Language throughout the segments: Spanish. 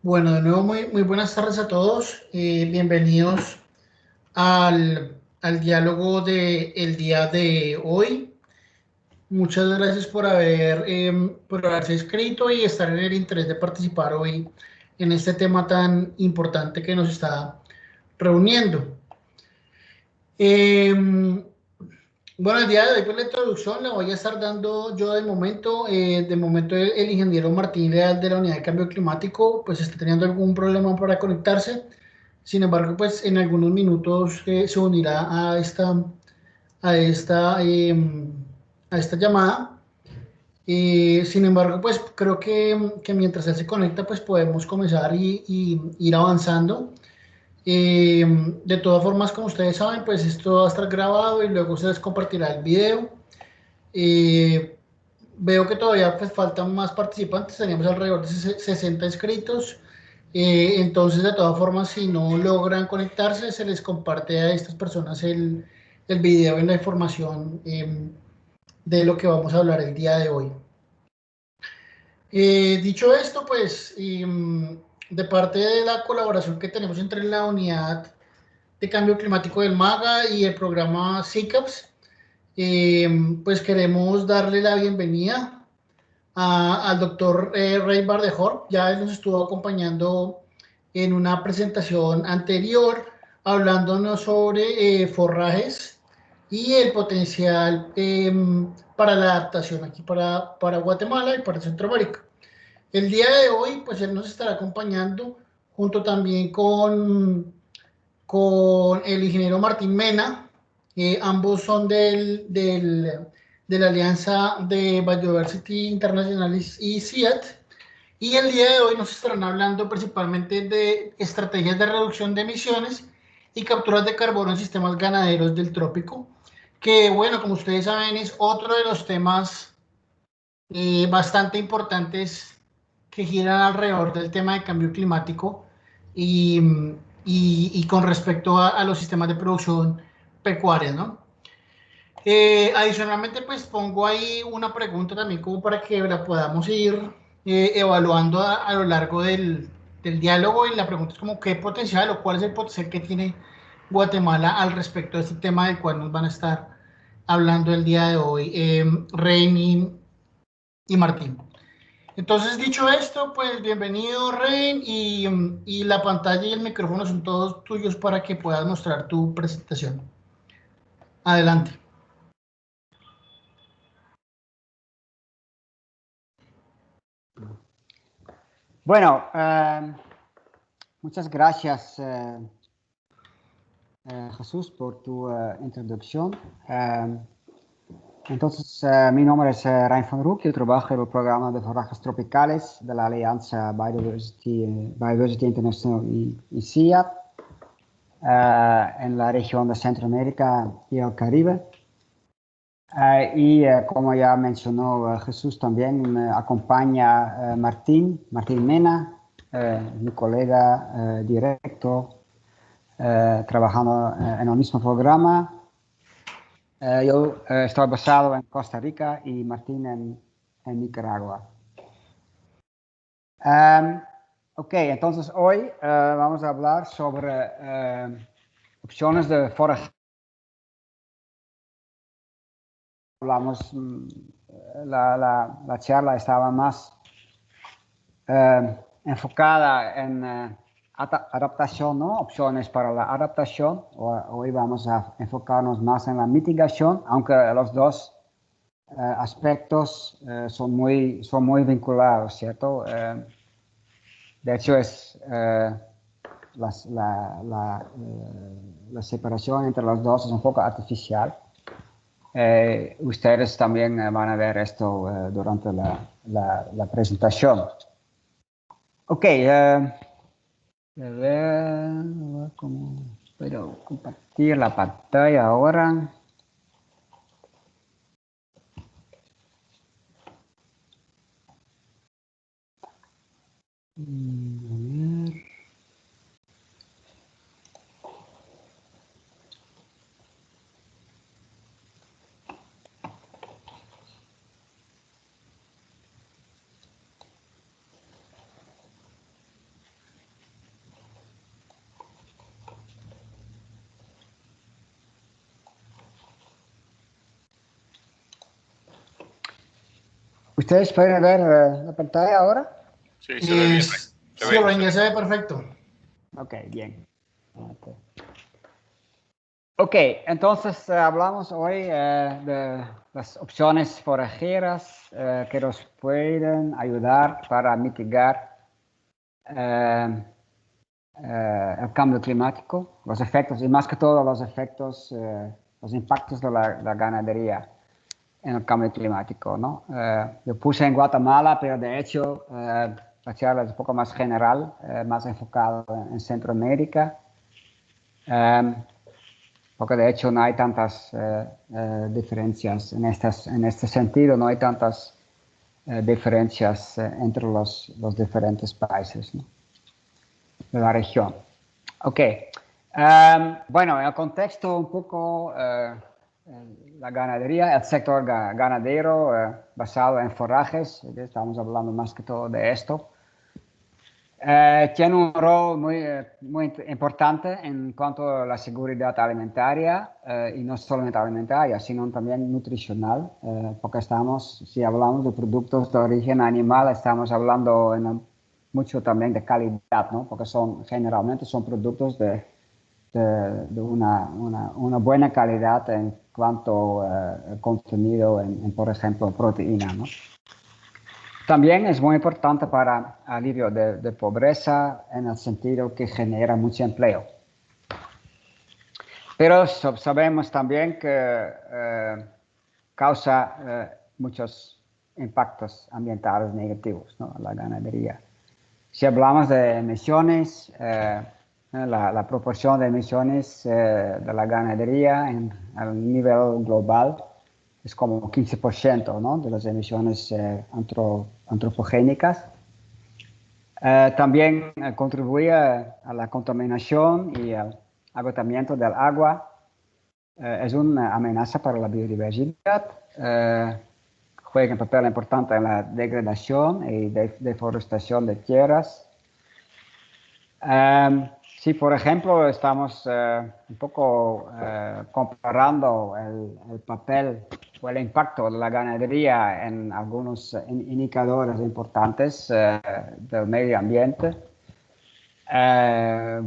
Bueno, de nuevo muy buenas tardes a todos. Bienvenidos al diálogo del día de hoy. Muchas gracias por haberse inscrito y estar en el interés de participar hoy en este tema tan importante que nos está reuniendo. Eh, bueno, el día de hoy, pues la introducción la voy a estar dando yo de momento. De momento, el ingeniero Martín Leal de la Unidad de Cambio Climático, pues está teniendo algún problema para conectarse. Sin embargo, pues en algunos minutos se unirá a esta, a esta llamada. Sin embargo, pues creo que mientras él se conecta, pues podemos comenzar y ir avanzando. Eh, de todas formas, como ustedes saben, pues esto va a estar grabado y luego se les compartirá el video. Eh, Veo que todavía pues, faltan más participantes, teníamos alrededor de 60 inscritos. Entonces, de todas formas, si no logran conectarse, se les comparte a estas personas el video y la información de lo que vamos a hablar el día de hoy. Dicho esto, pues, de parte de la colaboración que tenemos entre la unidad de cambio climático del MAGA y el programa SICAPS, pues queremos darle la bienvenida al doctor Rey Bardejor. Ya él nos estuvo acompañando en una presentación anterior, hablándonos sobre forrajes y el potencial para la adaptación aquí para Guatemala y para Centroamérica. El día de hoy, pues él nos estará acompañando junto también con el ingeniero Martín Mena. Ambos son de la Alianza de Biodiversity International y CIAT. Y el día de hoy nos estarán hablando principalmente de estrategias de reducción de emisiones y capturas de carbono en sistemas ganaderos del trópico, que bueno, como ustedes saben, es otro de los temas bastante importantes que giran alrededor del tema de cambio climático y, y con respecto a los sistemas de producción pecuarios, ¿no? Adicionalmente, pues pongo ahí una pregunta también como para que la podamos ir evaluando a lo largo del diálogo. Y la pregunta es como qué potencial o cuál es el potencial que tiene Guatemala al respecto de este tema del cual nos van a estar hablando el día de hoy, Rey y Martín. Entonces, dicho esto, pues bienvenido, Ren, y la pantalla y el micrófono son todos tuyos para que puedas mostrar tu presentación. Adelante. Bueno, muchas gracias, Jesús, por tu introducción. Entonces, mi nombre es Rijn van Roek, yo trabajo en el programa de forrajes tropicales de la Alianza Biodiversity International y CIAP en la región de Centroamérica y el Caribe. Como ya mencionó Jesús, también me acompaña Martín Mena, mi colega directo, trabajando en el mismo programa. Yo estoy basado en Costa Rica y Martín en Nicaragua. Ok, entonces hoy vamos a hablar sobre opciones de forraje. Hablamos, la charla estaba más enfocada en adaptación, ¿no? Opciones para la adaptación. Hoy vamos a enfocarnos más en la mitigación, aunque los dos aspectos son muy vinculados, ¿cierto? De hecho, la separación entre los dos es un poco artificial. Ustedes también van a ver esto durante la presentación. Ok, a ver cómo puedo compartir la pantalla ahora. A ver. ¿Ustedes pueden ver la pantalla ahora? Sí, se ve bien. Sí, Ranger, se ve perfecto. Ok, bien. Ok, entonces hablamos hoy de las opciones forajeras que nos pueden ayudar para mitigar el cambio climático, los efectos, y más que todo los efectos, los impactos de la ganadería en el cambio climático, ¿no? Yo puse en Guatemala, pero de hecho la charla es un poco más general, más enfocada en Centroamérica, porque de hecho no hay tantas diferencias en este sentido, no hay tantas diferencias entre los diferentes países, ¿no?, de la región. Ok, bueno, en el contexto un poco la ganadería, el sector ganadero basado en forrajes, estamos hablando más que todo de esto, tiene un rol muy importante en cuanto a la seguridad alimentaria, y no solamente alimentaria, sino también nutricional, porque si hablamos de productos de origen animal, estamos hablando mucho también de calidad, ¿no? Porque generalmente son productos de una buena calidad en cuanto a contenido por ejemplo, proteína, ¿no? También es muy importante para alivio de pobreza en el sentido que genera mucho empleo. Pero sabemos también que causa muchos impactos ambientales negativos, ¿no?, la ganadería. Si hablamos de emisiones, la proporción de emisiones de la ganadería a nivel global es como 15%, ¿no?, de las emisiones antropogénicas. También contribuye a la contaminación y al agotamiento del agua. Es una amenaza para la biodiversidad. Juega un papel importante en la degradación y deforestación de tierras. Si, por ejemplo, estamos un poco comparando el papel o el impacto de la ganadería en algunos indicadores importantes del medio ambiente,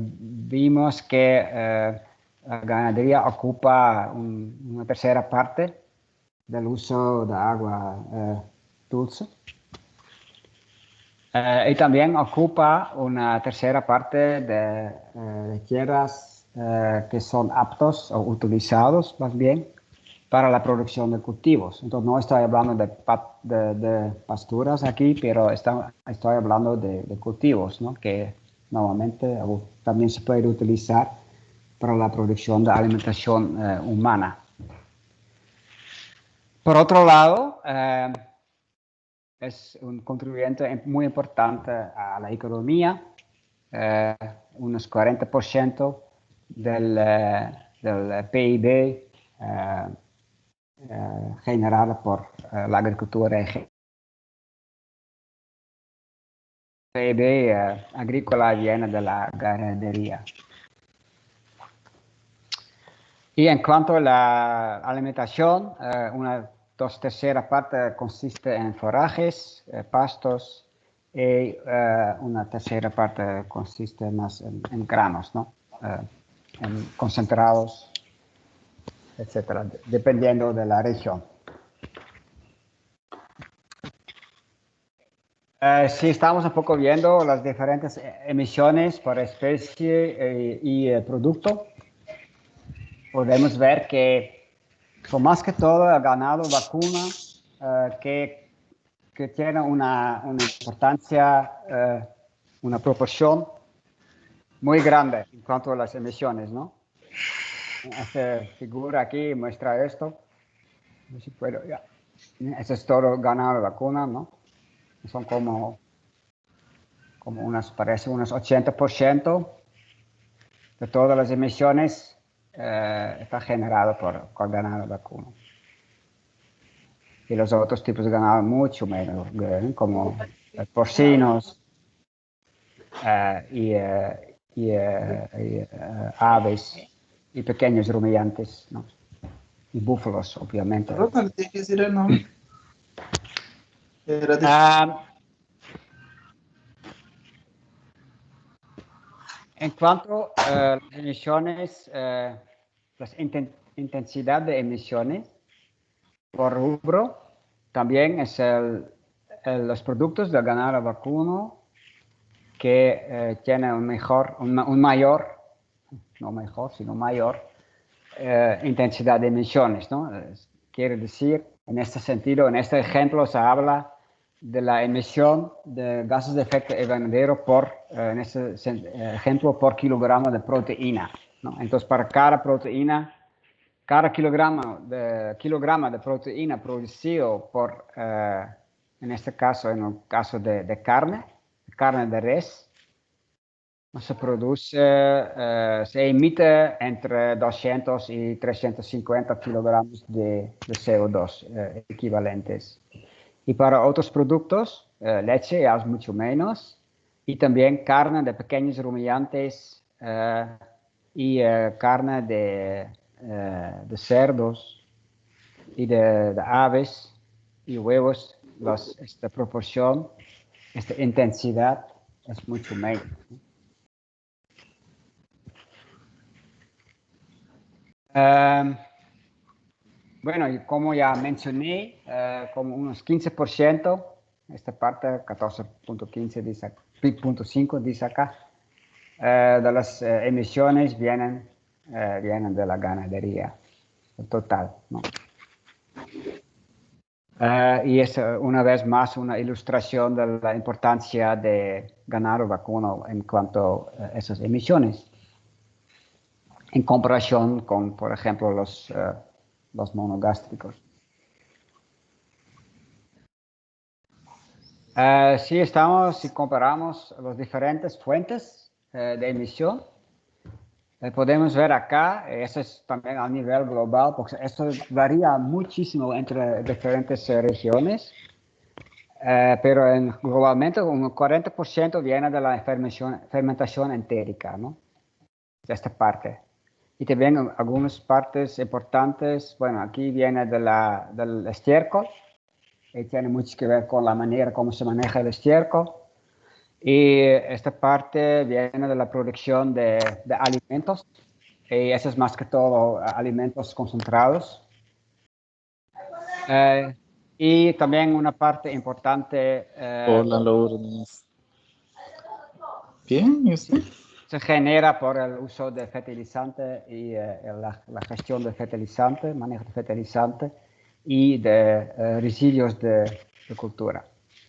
vimos que la ganadería ocupa una tercera parte del uso de agua dulce. Y también ocupa una tercera parte de tierras que son aptos o utilizados más bien para la producción de cultivos. Entonces no estoy hablando de pasturas aquí, pero estoy hablando de cultivos, ¿no?, que normalmente también se puede utilizar para la producción de alimentación humana. Por otro lado, es un contribuyente muy importante a la economía, unos 40% del PIB generado por la agricultura. El PIB agrícola viene de la ganadería. Y en cuanto a la alimentación, una 2/3 parte consiste en forrajes, pastos, y una tercera parte consiste más en granos, ¿no?, en concentrados, etcétera, dependiendo de la región. Si estamos un poco viendo las diferentes emisiones por especie y producto, podemos ver que son más que todo el ganado vacuna que tiene una importancia, una proporción muy grande en cuanto a las emisiones, ¿no? Esta figura aquí muestra esto. No sé si puedo, ya. Este es todo ganado vacuna, ¿no? Son parece unos 80% de todas las emisiones está generado por ganado vacuno. Y los otros tipos de ganado mucho menos, como porcinos y aves y pequeños rumiantes, ¿no?, y búfalos, obviamente. Rosa, le tienes que decir el nombre. En cuanto a las emisiones, la intensidad de emisiones por rubro, también es los productos del ganado vacuno que tienen un mayor, no mejor, sino mayor intensidad de emisiones, ¿no? Quiere decir, en este sentido, en este ejemplo se habla de la emisión de gases de efecto invernadero en este ejemplo, por kilogramo de proteína, ¿no? Entonces, para cada proteína, cada kilogramo de proteína producido en este caso, en el caso de carne de res, se emite entre 200 y 350 kilogramos de CO2 equivalentes. Y para otros productos, leche es mucho menos, y también carne de pequeños rumiantes y carne de cerdos y de aves y huevos, esta proporción, esta intensidad es mucho menos. Bueno, y como ya mencioné, como unos 15%, esta parte 14.5 dice acá, de las emisiones vienen de la ganadería, el total, ¿no? Y es una vez más una ilustración de la importancia de ganado vacuno en cuanto a esas emisiones, en comparación con, por ejemplo, los monogástricos. Si comparamos las diferentes fuentes de emisión, podemos ver acá, eso es también a nivel global, porque esto varía muchísimo entre diferentes regiones, pero globalmente un 40% viene de la fermentación entérica, ¿no? De esta parte. Y también algunas partes importantes, bueno, aquí viene del estiércol, y tiene mucho que ver con la manera como se maneja el estiércol. Y esta parte viene de la producción de alimentos, y eso es más que todo alimentos concentrados. Y también una parte importante... Hola, Lourdes. Bien, ¿y usted? Se genera por el uso de fertilizante y la gestión de fertilizante, manejo de fertilizante y de residuos de cultura,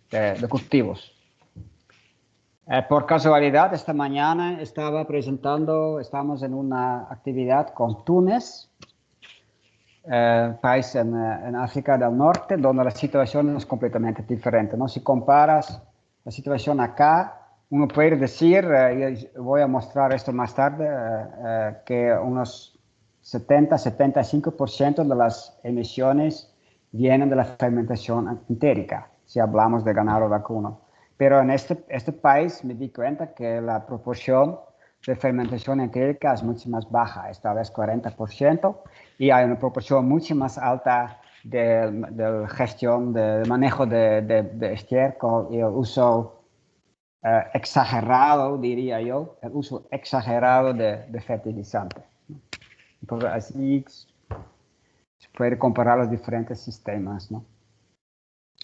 de cultivos. Por casualidad, esta mañana estamos en una actividad con Túnez, país en África del Norte, donde la situación es completamente diferente, ¿no? Si comparas la situación acá, uno puede decir, y voy a mostrar esto más tarde, que unos 70-75% de las emisiones vienen de la fermentación entérica, si hablamos de ganado vacuno. Pero en este país me di cuenta que la proporción de fermentación entérica es mucho más baja, esta vez 40%, y hay una proporción mucho más alta de gestión, de manejo de estiércol y el uso exagerado, diría yo, el uso exagerado de fertilizante. Entonces, así se puede comparar los diferentes sistemas, ¿no?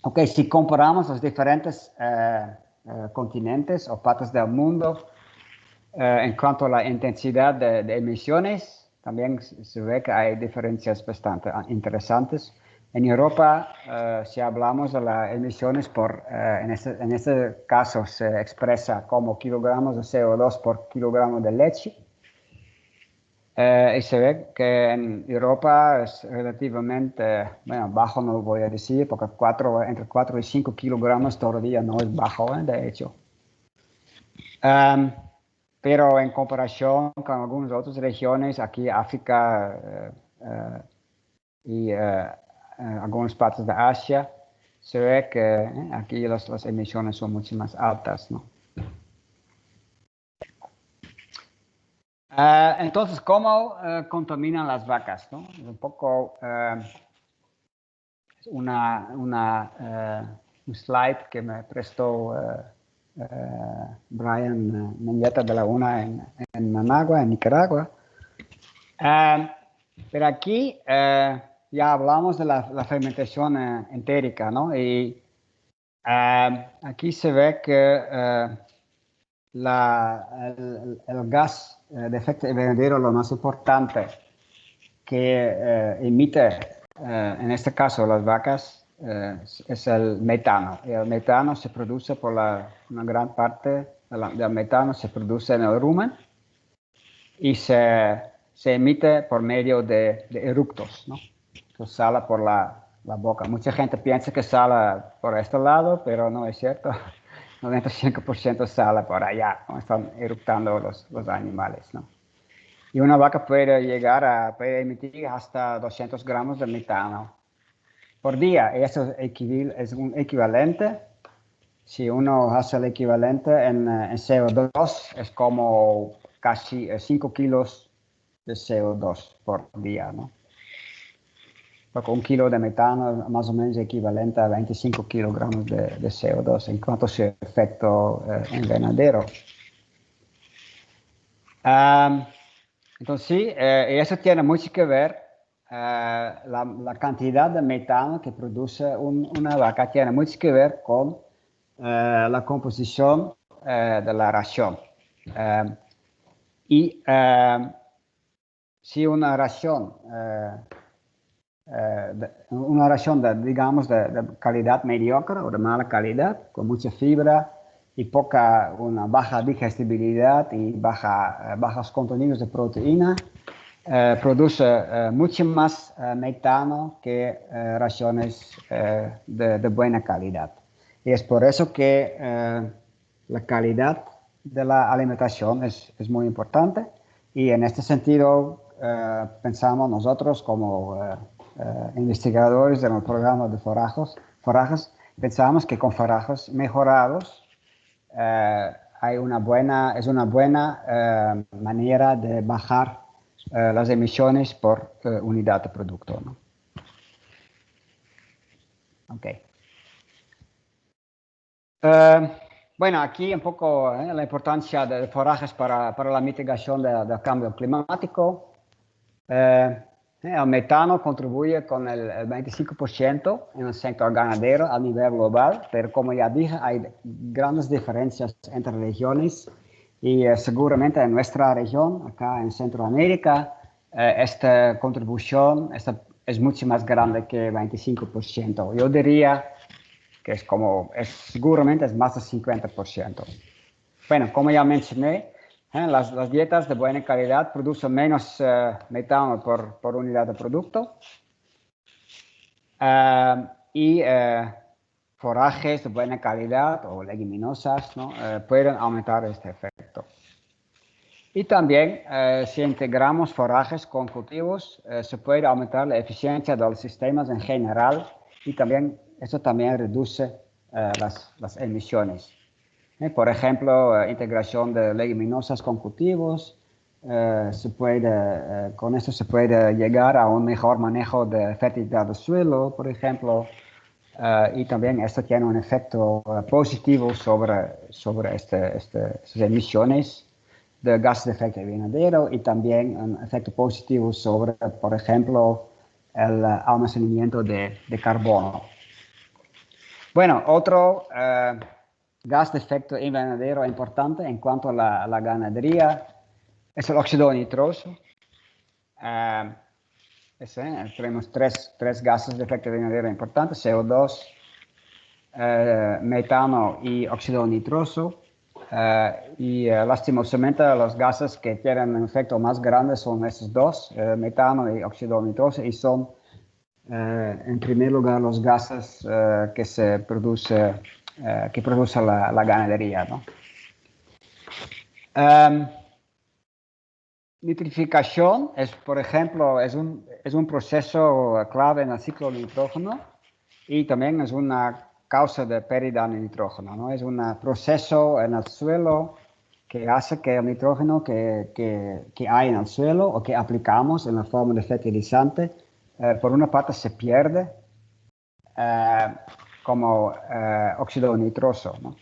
Ok, si comparamos los diferentes continentes o partes del mundo, en cuanto a la intensidad de emisiones, también se ve que hay diferencias bastante interesantes. En Europa, si hablamos de las emisiones en este caso se expresa como kilogramos de CO2 por kilogramo de leche. Y se ve que en Europa es relativamente, bueno, bajo no lo voy a decir, porque entre 4 y 5 kilogramos todavía no es bajo, de hecho. Pero en comparación con algunas otras regiones, aquí África y algunas partes de Asia, se ve que aquí las emisiones son mucho más altas, ¿no? Entonces, ¿cómo contaminan las vacas, ¿no? Es un poco una slide que me prestó Brian Mendieta de la UNA en Managua, en Nicaragua. Pero aquí ya hablamos de la fermentación entérica, ¿no? Y aquí se ve que el gas de efecto invernadero, lo más importante que emite, en este caso las vacas, es el metano. Y el metano se produce por una gran parte del metano se produce en el rumen y se emite por medio de eructos, ¿no? Entonces sale por la boca. Mucha gente piensa que sale por este lado, pero no es cierto. 95% sale por allá, ¿no? Están eructando los animales, ¿no? Y una vaca puede emitir hasta 200 gramos de metano por día. Eso es un equivalente. Si uno hace el equivalente en CO2, es como casi 5 kilos de CO2 por día, ¿no? Porque un kilo de metano es más o menos equivalente a 25 kilogramos de CO2 en cuanto a su efecto invernadero. Entonces sí, eso tiene mucho que ver, la cantidad de metano que produce una vaca tiene mucho que ver con la composición de la ración. Y si una ración, digamos, de calidad mediocre o de mala calidad, con mucha fibra y una baja digestibilidad y bajos contenidos de proteína, produce mucho más metano que raciones de buena calidad. Y es por eso que la calidad de la alimentación es muy importante. Y en este sentido pensamos nosotros como investigadores del programa de forrajes, pensamos que con forrajes mejorados es una buena manera de bajar las emisiones por unidad de producto, ¿no? Okay. Bueno, aquí un poco la importancia de forrajes para la mitigación del cambio climático. El metano contribuye con el 25% en el sector ganadero a nivel global, pero como ya dije, hay grandes diferencias entre regiones y seguramente en nuestra región, acá en Centroamérica, esta contribución es mucho más grande que 25%. Yo diría que seguramente es más del 50%. Bueno, como ya mencioné, las dietas de buena calidad producen menos metano por unidad de producto. Y forrajes de buena calidad o leguminosas, ¿no? Pueden aumentar este efecto. Y también, si integramos forrajes con cultivos, se puede aumentar la eficiencia de los sistemas en general y eso también reduce las emisiones. Por ejemplo, integración de leguminosas con cultivos, con esto se puede llegar a un mejor manejo de fertilidad del suelo, por ejemplo, y también esto tiene un efecto positivo sobre estas emisiones de gases de efecto invernadero y también un efecto positivo sobre, por ejemplo, el almacenamiento de carbono. Bueno, otro gas de efecto invernadero importante en cuanto a la ganadería es el óxido nitroso. Tenemos tres gases de efecto invernadero importantes: CO2, metano y óxido nitroso. Lastimosamente los gases que tienen un efecto más grande son esos dos, metano y óxido nitroso, y son en primer lugar los gases que produce la ganadería, ¿no? Nitrificación por ejemplo, es un proceso clave en el ciclo de nitrógeno y también es una causa de pérdida de nitrógeno, ¿no? Es un proceso en el suelo que hace que el nitrógeno que hay en el suelo o que aplicamos en la forma de fertilizante, por una parte se pierde como óxido nitroso, ¿no?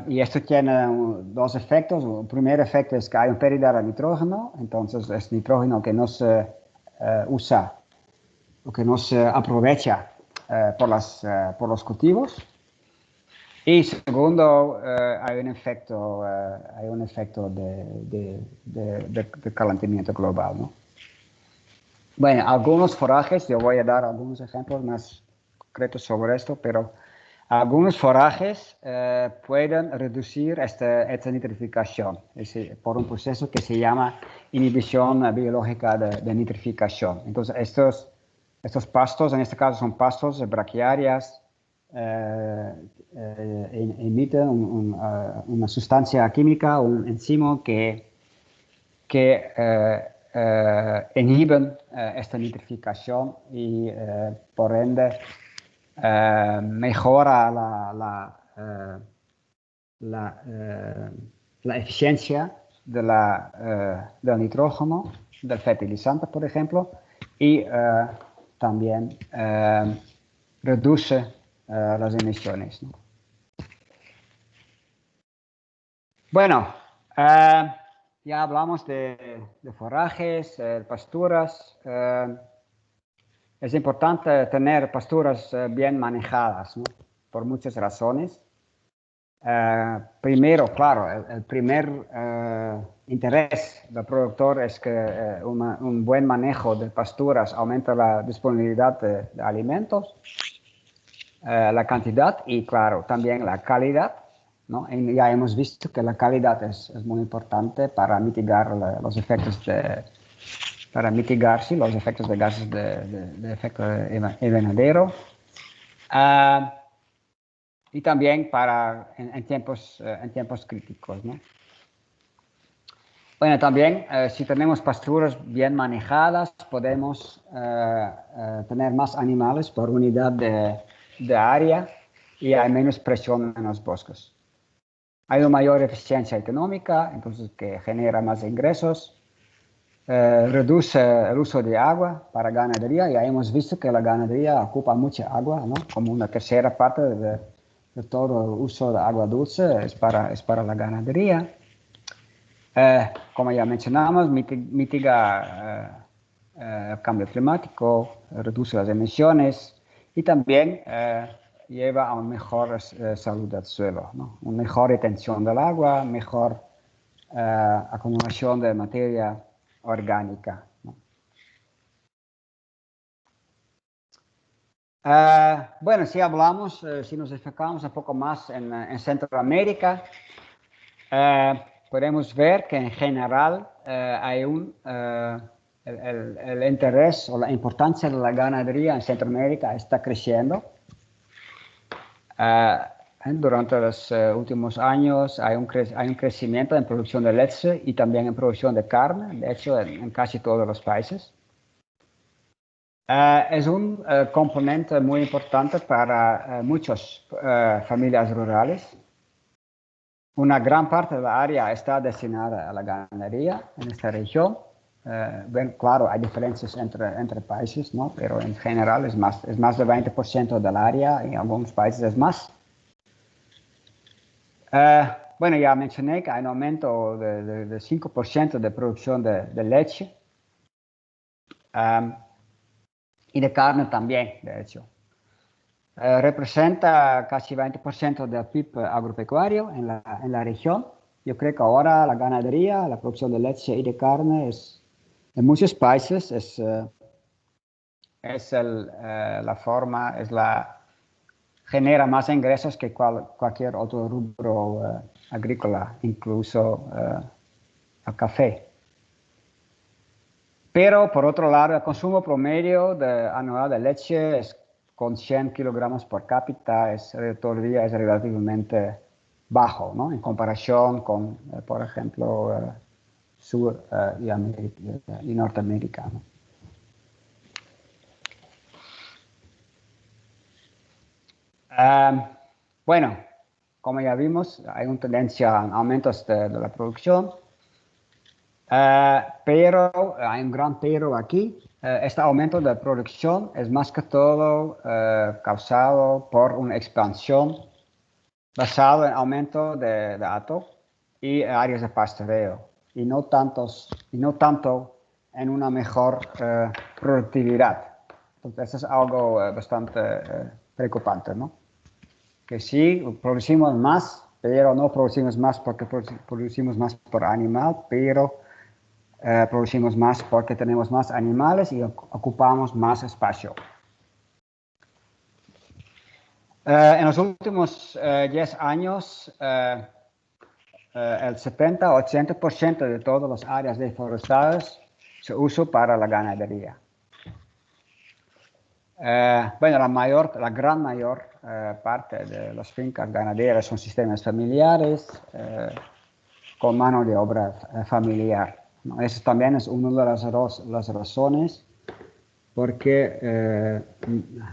Y esto tiene dos efectos. El primer efecto es que hay una pérdida de nitrógeno, entonces es nitrógeno que no se usa o que no se aprovecha por los cultivos. Y segundo, hay un efecto de calentamiento global, ¿no? Bueno, algunos forajes, yo voy a dar algunos ejemplos más concretos sobre esto, pero algunos forajes pueden reducir esta nitrificación por un proceso que se llama inhibición biológica de nitrificación. Entonces, estos pastos, en este caso son pastos braquiarias, emiten una sustancia química, un enzimo que inhiben esta nitrificación y por ende mejora la eficiencia del nitrógeno, del fertilizante, por ejemplo, y también reduce las emisiones, ¿no? Bueno, ya hablamos de forrajes, pasturas. Es importante tener pasturas bien manejadas, ¿no? Por muchas razones. Primero, claro, el primer interés del productor es que un buen manejo de pasturas aumenta la disponibilidad de alimentos, la cantidad y, claro, también la calidad, ¿no? Y ya hemos visto que la calidad es muy importante para mitigar los efectos los efectos de gases de efecto invernadero. Y también en tiempos críticos, ¿no? Bueno, también si tenemos pasturas bien manejadas, podemos tener más animales por unidad de área y hay menos presión en los bosques. Hay una mayor eficiencia económica, entonces que genera más ingresos. Reduce el uso de agua para ganadería. Ya hemos visto que la ganadería ocupa mucha agua, ¿no? Como una tercera parte de todo el uso de agua dulce es para la ganadería. Como ya mencionamos, mitiga el cambio climático, reduce las emisiones y también lleva a una mejor salud del suelo, ¿no? Una mejor retención del agua, mejor acumulación de materia orgánica, ¿no? Bueno, si hablamos, si nos enfocamos un poco más en Centroamérica, podemos ver que en general hay el interés o la importancia de la ganadería en Centroamérica está creciendo. Durante los últimos años hay un crecimiento en producción de leche y también en producción de carne, de hecho en casi todos los países. Es un componente muy importante para muchas familias rurales. Una gran parte de la área está destinada a la ganadería en esta región. Bueno, claro, hay diferencias entre países, ¿no? Pero en general es más del 20% del área, en algunos países es más. Bueno, ya mencioné que hay un aumento de 5% de producción de leche y de carne también, de hecho. Representa casi 20% del PIB agropecuario en la región. Yo creo que ahora la ganadería, la producción de leche y de carne en muchos países genera más ingresos que cualquier otro rubro agrícola, incluso el café. Pero por otro lado, el consumo promedio anual de leche con 100 kilogramos por cápita todavía es relativamente bajo, ¿no? En comparación con, por ejemplo, Sur y Norteamérica, ¿no? Bueno, como ya vimos, hay una tendencia a aumentos de la producción, pero hay un gran pero aquí. Este aumento de producción es más que todo causado por una expansión basada en aumento de datos y áreas de pastoreo, y no tanto en una mejor productividad. Entonces, eso es algo bastante preocupante, ¿no? Que sí, producimos más, pero no producimos más porque producimos más por animal, pero producimos más porque tenemos más animales y ocupamos más espacio. En los últimos 10 años, el 70-80% de todas las áreas deforestadas se usa para la ganadería. Bueno, la gran mayor parte de las fincas ganaderas son sistemas familiares con mano de obra familiar, ¿no? Eso también es una de las razones porque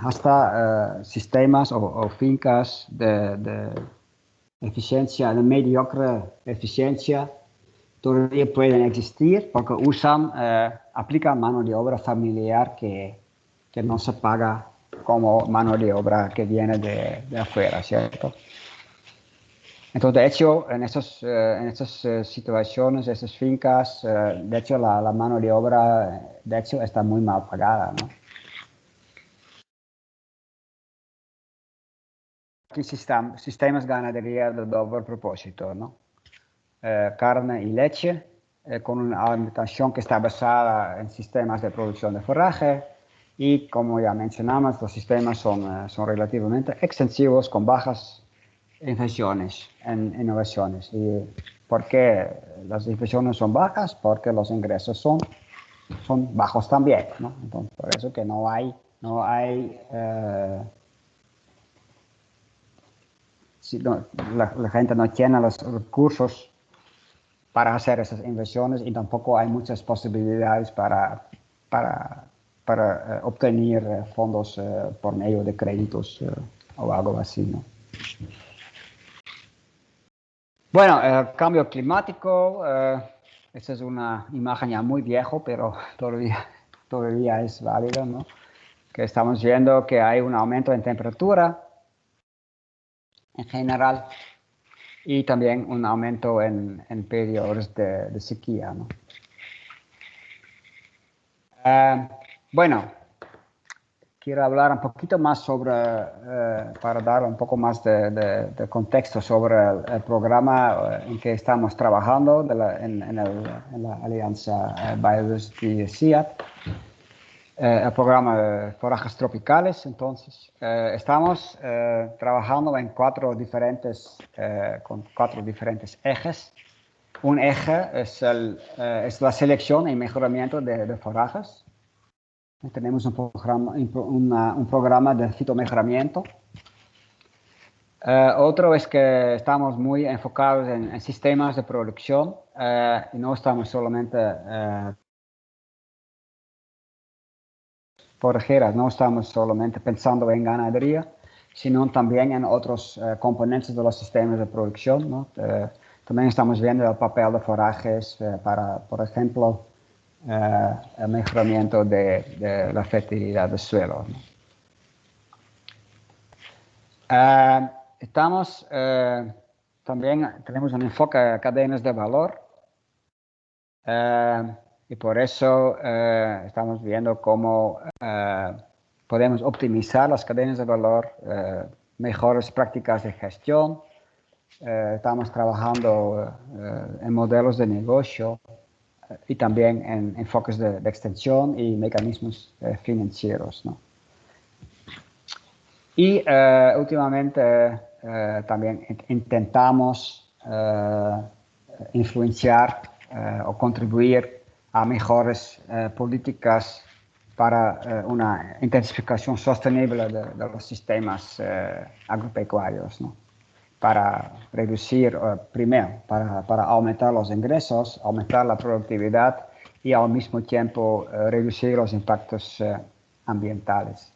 hasta sistemas o fincas de eficiencia, de mediocre eficiencia, todavía pueden existir porque aplican mano de obra familiar que no se paga como mano de obra que viene de afuera, ¿cierto? Entonces, de hecho, en estas situaciones, esas fincas, de hecho, la mano de obra, de hecho, está muy mal pagada, ¿no? Aquí sistemas ganadería de doble propósito, ¿no? Carne y leche, con una alimentación que está basada en sistemas de producción de forraje, y como ya mencionamos, los sistemas son relativamente extensivos, con bajas infecciones en innovaciones. ¿Y por qué las infecciones son bajas? Porque los ingresos son bajos también, ¿no? Entonces, por eso que la gente no tiene los recursos para hacer esas inversiones, y tampoco hay muchas posibilidades para obtener fondos por medio de créditos o algo así, ¿no? Bueno, el cambio climático, esta es una imagen ya muy vieja, pero todavía es válida, ¿no? Que estamos viendo que hay un aumento en temperatura en general, y también un aumento en periodos de sequía, ¿no? Bueno, quiero hablar un poquito más para dar un poco más de contexto sobre el programa en que estamos trabajando en la Alianza Biodiversity CIAT, el programa de forajes tropicales. Entonces, estamos trabajando con cuatro diferentes ejes. Un eje es la selección y mejoramiento de forajes. Tenemos un programa de fitomejoramiento. Otro es que estamos muy enfocados en sistemas de producción, y no estamos solamente forajeras, no estamos solamente pensando en ganadería, sino también en otros componentes de los sistemas de producción, ¿no? También estamos viendo el papel de forajes para, por ejemplo, el mejoramiento de la fertilidad del suelo, ¿no? También tenemos un enfoque a cadenas de valor, y por eso estamos viendo cómo podemos optimizar las cadenas de valor, mejores prácticas de gestión. Estamos trabajando en modelos de negocio y también en enfoques de extensión y mecanismos financieros, ¿no? Y últimamente también intentamos influenciar o contribuir a mejores políticas para una intensificación sostenible de los sistemas agropecuarios, ¿no? Para reducir, primero, para aumentar los ingresos, aumentar la productividad y al mismo tiempo reducir los impactos ambientales.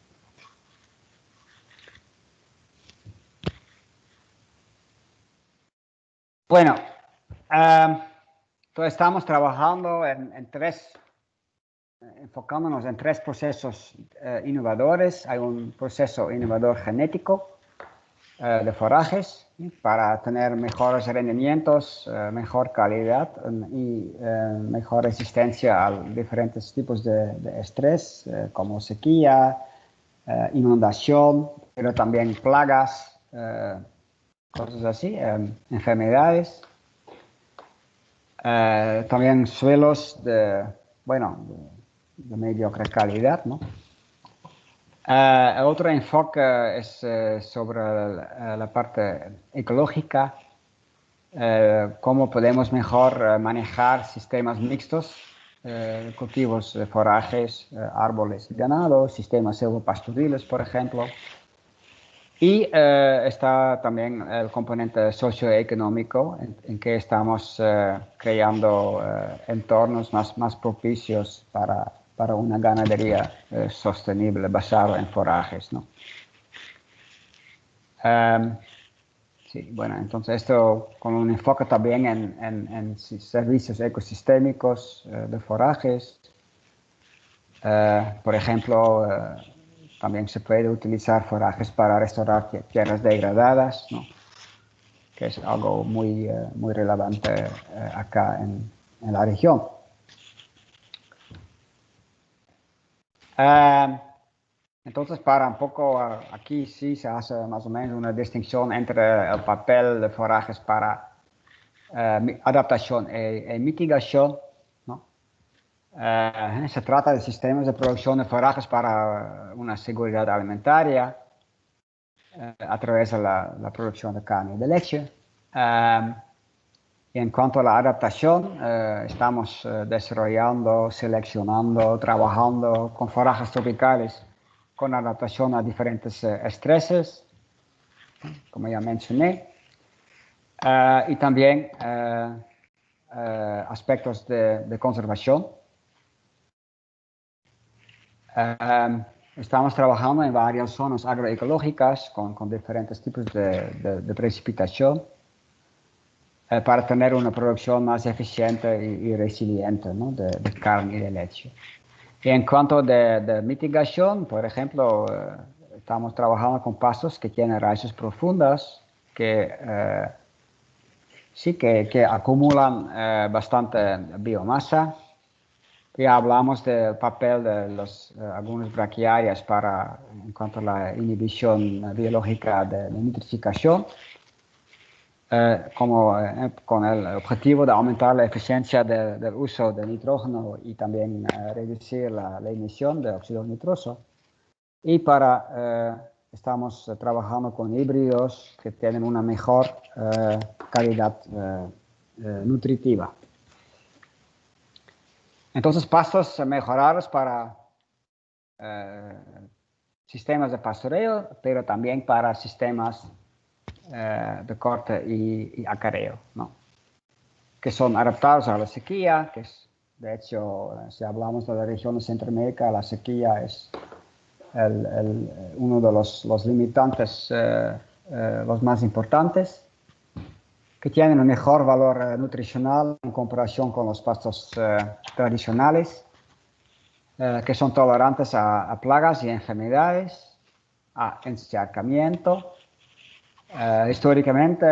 Bueno, entonces estamos trabajando en tres enfocándonos en tres procesos innovadores. Hay un proceso innovador genético de forajes para tener mejores rendimientos, mejor calidad y mejor resistencia a diferentes tipos de estrés, como sequía, inundación, pero también plagas, cosas así, enfermedades. También suelos de mediocre calidad, ¿no? Otro enfoque es sobre la parte ecológica, cómo podemos mejor manejar sistemas mixtos, cultivos de forajes, árboles y ganado, sistemas silvopastoriles, por ejemplo. Y está también el componente socioeconómico, en que estamos creando entornos más propicios para una ganadería sostenible basada en forajes, ¿no? Sí, bueno, entonces esto con un enfoque también en servicios ecosistémicos de forajes. Por ejemplo, también se puede utilizar forajes para restaurar tierras degradadas, ¿no? Que es algo muy relevante acá en la región. Entonces, para un poco, aquí sí se hace más o menos una distinción entre el papel de forajes para adaptación y mitigación, ¿no? Se trata de sistemas de producción de forajes para una seguridad alimentaria a través de la producción de carne y de leche. Y en cuanto a la adaptación, estamos desarrollando, seleccionando, trabajando con forajes tropicales con adaptación a diferentes estreses, como ya mencioné, y también aspectos de conservación. Estamos trabajando en varias zonas agroecológicas con diferentes tipos de precipitación para tener una producción más eficiente y resiliente, ¿no? de carne y de leche. Y en cuanto de mitigación, por ejemplo, estamos trabajando con pastos que tienen raíces profundas, que acumulan bastante biomasa. Ya hablamos del papel de algunas braquiarias en cuanto a la inhibición biológica de nitrificación, con el objetivo de aumentar la eficiencia del uso de nitrógeno y también reducir la emisión de óxido nitroso. Y estamos trabajando con híbridos que tienen una mejor calidad nutritiva. Entonces, pastos mejorados para sistemas de pastoreo, pero también para sistemas de corte y acarreo, ¿no? Que son adaptados a la sequía, que es, de hecho, si hablamos de la región de Centroamérica, la sequía es uno de los limitantes los más importantes, que tienen un mejor valor nutricional en comparación con los pastos tradicionales, que son tolerantes a plagas y enfermedades, a encharcamiento. Históricamente,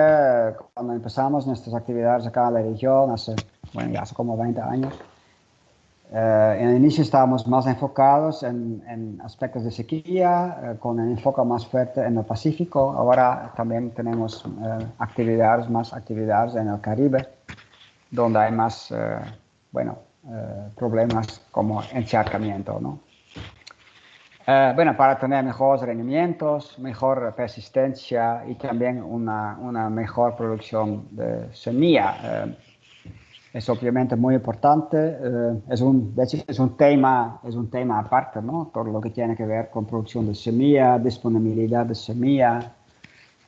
cuando empezamos nuestras actividades acá en la región, ya hace como 20 años, en el inicio estábamos más enfocados en aspectos de sequía, con el enfoque más fuerte en el Pacífico. Ahora también tenemos más actividades en el Caribe, donde hay más problemas como encharcamiento, ¿no? Para tener mejores rendimientos, mejor persistencia y también una mejor producción de semilla. Es obviamente muy importante, de hecho es un tema aparte, ¿no? Todo lo que tiene que ver con producción de semilla, disponibilidad de semilla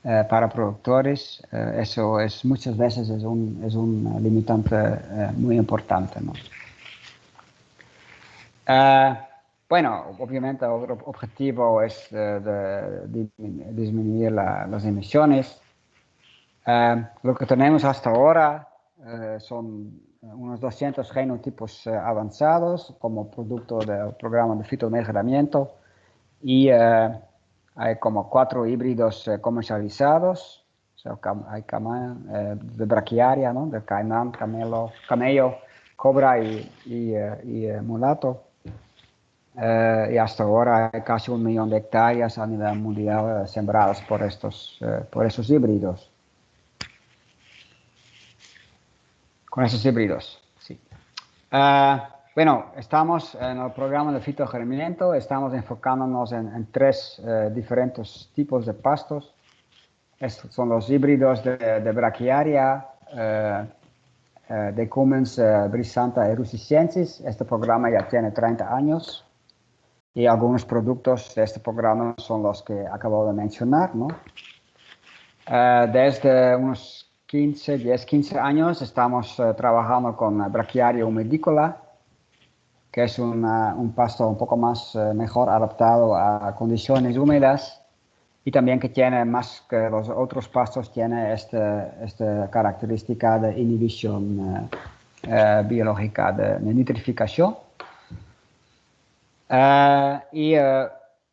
para productores, eso muchas veces es un limitante muy importante, ¿no? Obviamente otro objetivo es disminuir las emisiones. Lo que tenemos hasta ahora son unos 200 genotipos avanzados como producto del programa de fitomejoramiento y hay como 4 híbridos comercializados. O sea, hay de braquiaria, ¿no? De caimán, camello, cobra y mulato. Y hasta ahora hay casi 1 millón de hectáreas a nivel mundial sembradas por esos híbridos. Con esos híbridos, sí. Bueno, estamos en el programa de fitogerminamiento, estamos enfocándonos en 3 diferentes tipos de pastos. Estos son los híbridos de braquiaria, Decumens brisanta y rusicensis. Este programa ya tiene 30 años y algunos productos de este programa son los que acabo de mencionar, ¿no? Desde unos 10-15 años estamos trabajando con braquiaria humidicola, que es un pasto un poco más mejor adaptado a condiciones húmedas y también que tiene más que los otros pastos, tiene esta característica de inhibición biológica de nitrificación.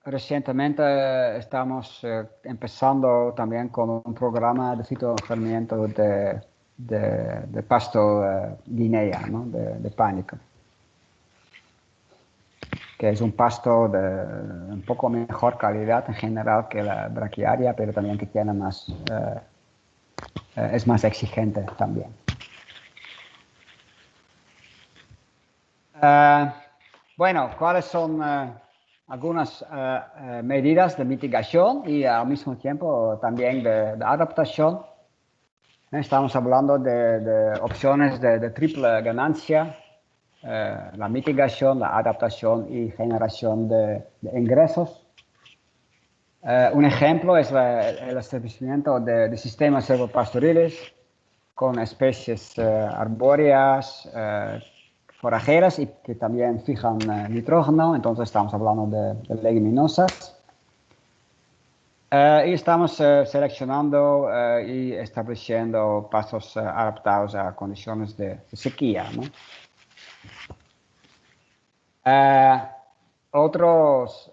Recientemente estamos empezando también con un programa de fitogerminamiento de pasto guinea, ¿no? de pánico, que es un pasto de un poco mejor calidad en general que la braquiaria, pero también que tiene es más exigente también. Bueno, ¿cuáles son algunas medidas de mitigación y al mismo tiempo también de adaptación? Estamos hablando de opciones de triple ganancia, la mitigación, la adaptación y generación de ingresos. Un ejemplo es el establecimiento de sistemas silvopastoriles con especies arbóreas, forajeras y que también fijan nitrógeno, entonces estamos hablando de leguminosas. Y estamos seleccionando y estableciendo pastos adaptados a condiciones de sequía, ¿no? Otros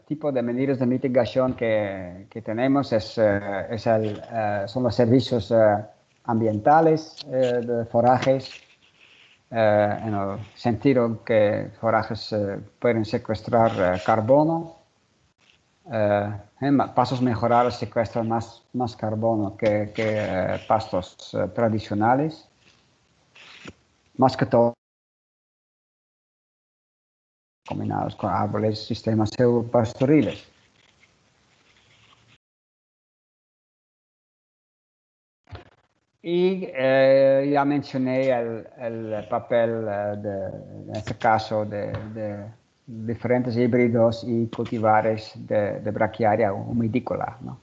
tipos de medidas de mitigación que tenemos son los servicios ambientales de forajes, en el sentido que forajes pueden secuestrar carbono. Pastos mejorados secuestran más carbono que pastos tradicionales, más que todo combinados con árboles, sistemas silvopastoriles. Y ya mencioné el papel, en este caso, de diferentes híbridos y cultivares de braquiaria humidícola, ¿no?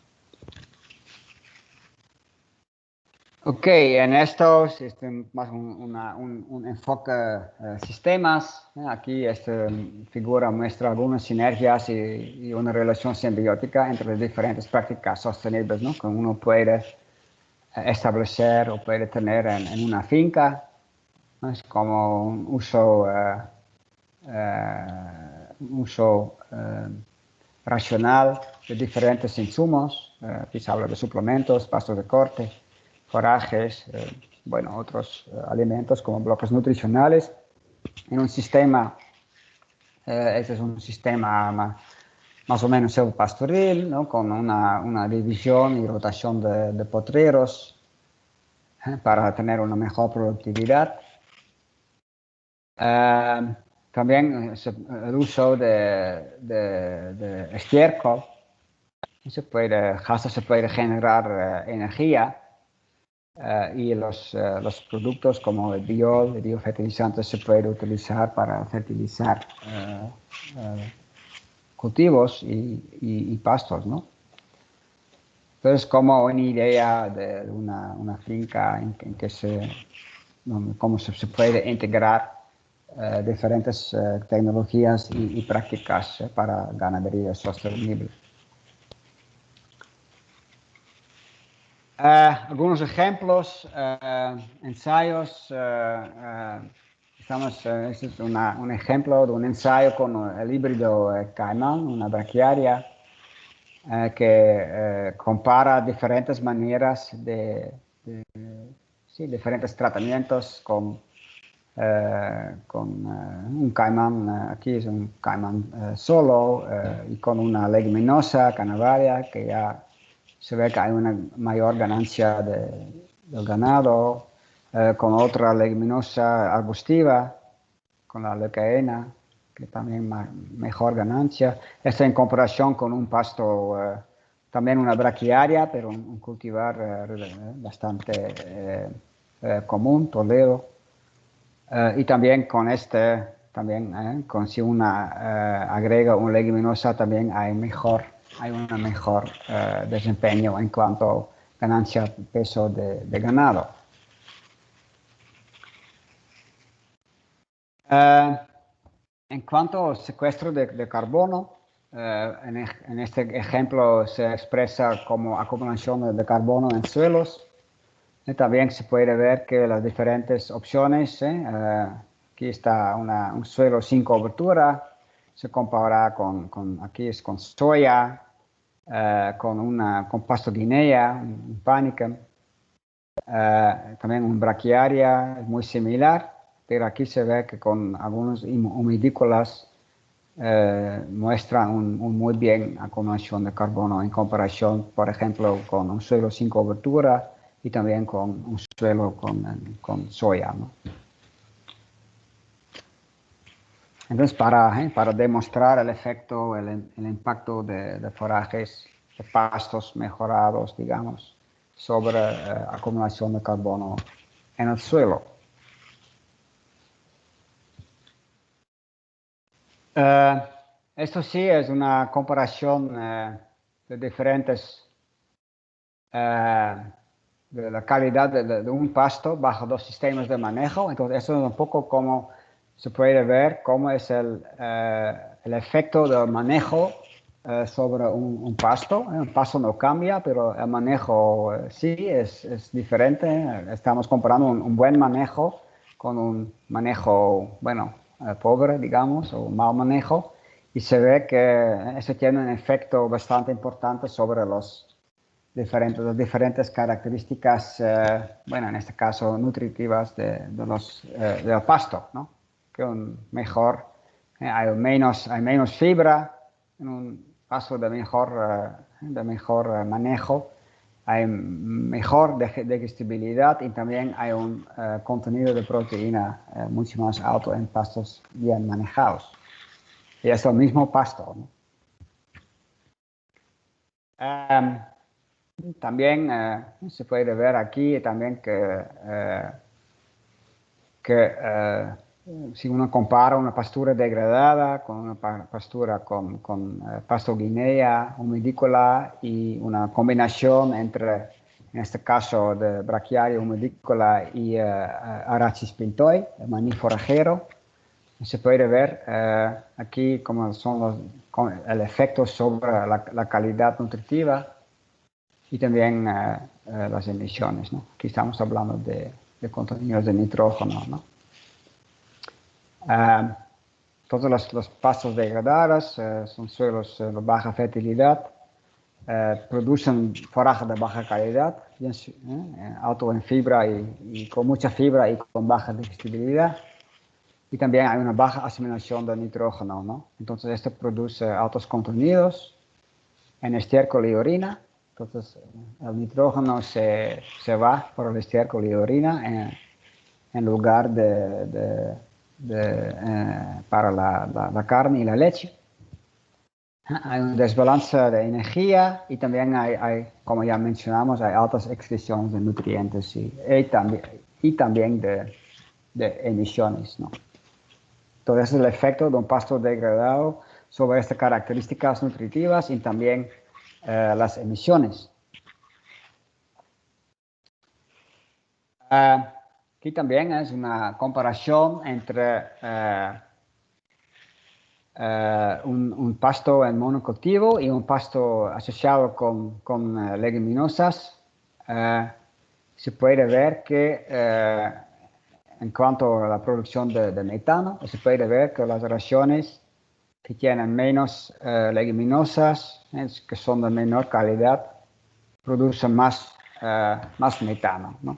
Ok, en estos más un enfoque sistemas. Aquí esta figura muestra algunas sinergias y una relación simbiótica entre las diferentes prácticas sostenibles, ¿no? Que uno puede establecer o puede tener en una finca, ¿no? Es como un uso racional de diferentes insumos. Aquí se habla de suplementos, pastos de corte, forajes, bueno, otros alimentos como bloques nutricionales en un sistema. Este es un sistema más o menos silvopastoril, ¿no? Con una división y rotación de potreros para tener una mejor productividad. También el uso de estiércol. Se puede generar energía y los productos como el biol, el biofertilizante, se puede utilizar para fertilizar cultivos y pastos, ¿no? Entonces, como una idea de una finca en que cómo se puede integrar diferentes tecnologías y prácticas para ganadería sostenible. Algunos ejemplos, ensayos. Este es un ejemplo de un ensayo con el híbrido caimán, una braquiaria, que compara diferentes maneras diferentes tratamientos con un caimán. Aquí es un caimán solo y con una leguminosa canavaria, que ya se ve que hay una mayor ganancia del ganado, con otra leguminosa arbustiva, con la leucaena, que también mejor ganancia. Esto en comparación con un pasto, también una braquiaria, pero un cultivar bastante común, Toledo. Y también con si una agrega una leguminosa, también hay un mejor desempeño en cuanto a ganancia peso de ganado. En cuanto al secuestro de carbono, en este ejemplo se expresa como acumulación de carbono en suelos. También se puede ver que las diferentes opciones, aquí está un suelo sin cobertura, se compara aquí es con soya, con pasto guinea, un panicum, también un braquiaria, es muy similar, pero aquí se ve que con algunos humidícolas muestran un muy bien acumulación de carbono en comparación, por ejemplo, con un suelo sin cobertura y también con un suelo con soya, ¿no? Entonces, para demostrar el efecto, el impacto de forajes, de pastos mejorados, digamos, sobre acumulación de carbono en el suelo. Esto sí es una comparación de diferentes, de la calidad de un pasto bajo dos sistemas de manejo. Entonces, eso es un poco como se puede ver cómo es el efecto del manejo sobre un pasto. Un pasto no cambia, pero el manejo sí es diferente. Estamos comparando un buen manejo con un manejo, bueno, pobre, digamos, o mal manejo. Y se ve que eso tiene un efecto bastante importante sobre las diferentes características, bueno, en este caso nutritivas del pasto, ¿no? Que hay menos fibra en un pasto de mejor manejo, hay mejor digestibilidad y también hay un contenido de proteína mucho más alto en pastos bien manejados. Y es el mismo pasto, ¿no? También se puede ver aquí también que si uno compara una pastura degradada con una pastura con pasto guinea, humidícola y una combinación entre, en este caso, de braquiaria humidícola y Arachis pintoi, el maní forrajero, se puede ver aquí cómo son el efecto sobre la calidad nutritiva y también las emisiones, ¿no? Aquí estamos hablando de contenidos de nitrógeno, ¿no? Todos los pastos degradados son suelos de baja fertilidad, producen forraje de baja calidad, alto en fibra y con mucha fibra y con baja digestibilidad. Y también hay una baja asimilación de nitrógeno, ¿no? Entonces esto produce altos contenidos en estiércol y orina. Entonces el nitrógeno se va por el estiércol y orina en lugar para la carne y la leche. Hay un desbalance de energía y también hay, como ya mencionamos, hay altas excreciones de nutrientes y también de emisiones, ¿no? Todo eso es el efecto de un pasto degradado sobre estas características nutritivas y también las emisiones. Aquí también es una comparación entre un pasto en monocultivo y un pasto asociado con leguminosas. se puede ver que en cuanto a la producción de metano, se puede ver que las regiones que tienen menos leguminosas, que son de menor calidad, producen más metano, ¿no?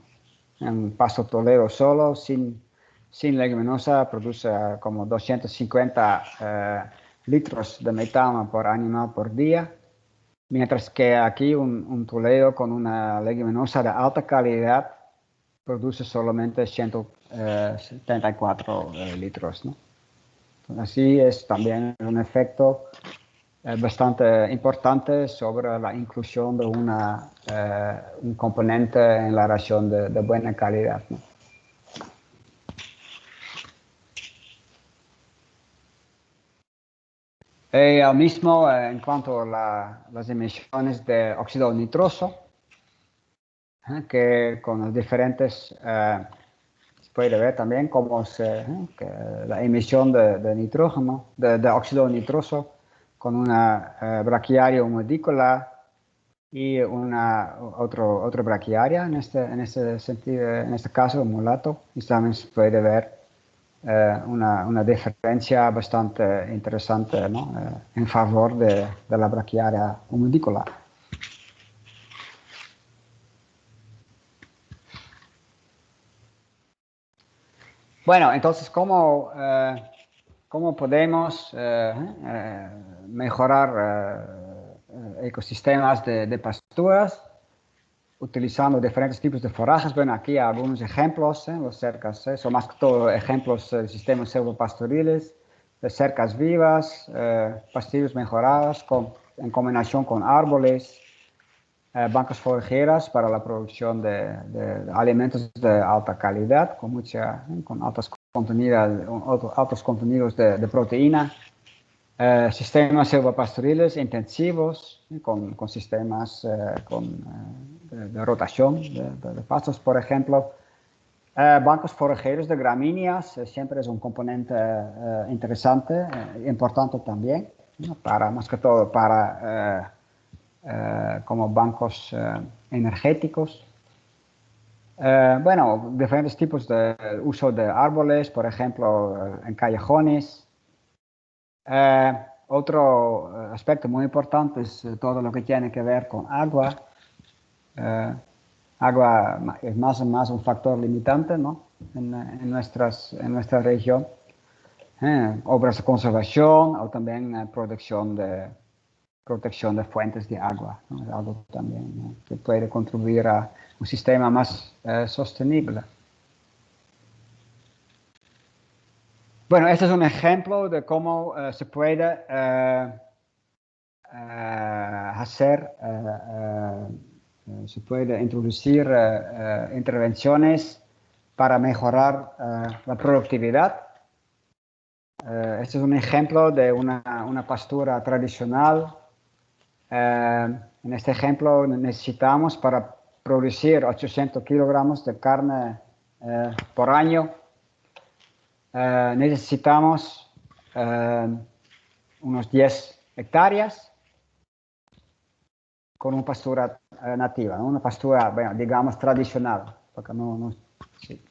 En Paso Toledo solo, sin leguminosa, produce como 250 litros de metano por animal por día, mientras que aquí un Toledo con una leguminosa de alta calidad produce solamente 174 litros, ¿no? Así es también un efecto bastante importante sobre la inclusión de un componente en la ración de buena calidad, ¿no? Al mismo, en cuanto a las emisiones de óxido nitroso, que con los diferentes, se puede ver también cómo que la emisión de nitrógeno, de óxido nitroso, con una braquiaria humidícola y otra braquiaria en este sentido, en este caso mulato, y también se puede ver una diferencia bastante interesante, ¿no? En favor de la braquiaria humidícola. Bueno, entonces, ¿cómo podemos mejorar ecosistemas de pasturas utilizando diferentes tipos de forrajes? Bueno, aquí algunos ejemplos, los cercas, son más que todo ejemplos de sistemas silvopastoriles, de cercas vivas, pastillos mejoradas en combinación con árboles, bancas forajeras para la producción de alimentos de alta calidad, con altos contenidos de proteína, sistemas silvopastoriles intensivos, con sistemas de rotación de pastos, por ejemplo. Bancos forajeros de gramíneas siempre es un componente interesante, importante también, ¿no? Más que todo para como bancos energéticos. Bueno, diferentes tipos de uso de árboles, por ejemplo, en callejones. Otro aspecto muy importante es todo lo que tiene que ver con agua. Agua es más y más un factor limitante, ¿no? en nuestra región. Obras de conservación o también protección de fuentes de agua, ¿no? Es algo también, ¿no?, que puede contribuir a un sistema más sostenible. Bueno, este es un ejemplo de cómo se puede se puede introducir intervenciones para mejorar la productividad. Este es un ejemplo de una pastura tradicional. En este ejemplo necesitamos, para producir 800 kilogramos de carne por año, necesitamos unos 10 hectáreas con una pastura nativa, ¿no? Una pastura, bueno, digamos, tradicional, porque sí.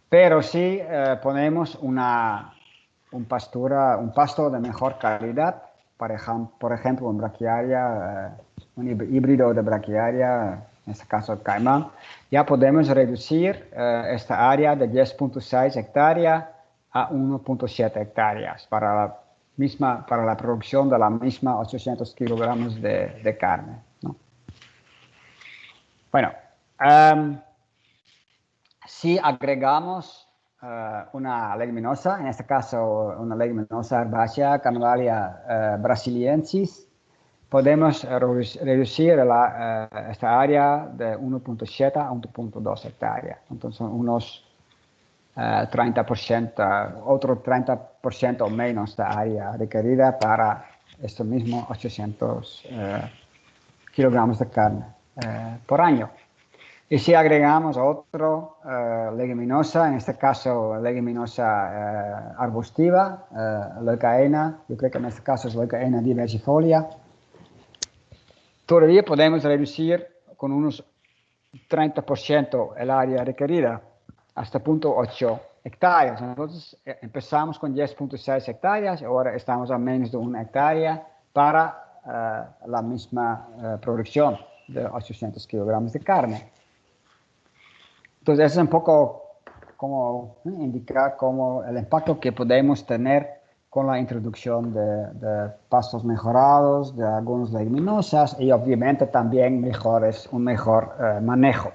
Pero si ponemos un pasto de mejor calidad, por ejemplo, un híbrido de braquiaria, en este caso el caimán, ya podemos reducir esta área de 10.6 hectáreas a 1.7 hectáreas para la producción de la misma 800 kilogramos de carne, ¿no? Bueno, si agregamos una leguminosa, en este caso una leguminosa herbácea, Carnavalia brasiliensis, podemos reducir esta área de 1.7 a 1.2 hectáreas. Entonces son unos 30%, otro 30% menos de área requerida para esto mismo 800 kilogramos de carne por año. Y si agregamos otro leguminosa, en este caso leguminosa arbustiva, Leucaena, yo creo que en este caso es Leucaena diversifolia, todavía podemos reducir con unos 30% el área requerida, hasta 0.8 hectáreas. Entonces empezamos con 10.6 hectáreas, ahora estamos a menos de 1 hectárea para la misma producción de 800 kilogramos de carne. Entonces es un poco como indicar como el impacto que podemos tener con la introducción de pastos mejorados, de algunas leguminosas y obviamente también un mejor manejo.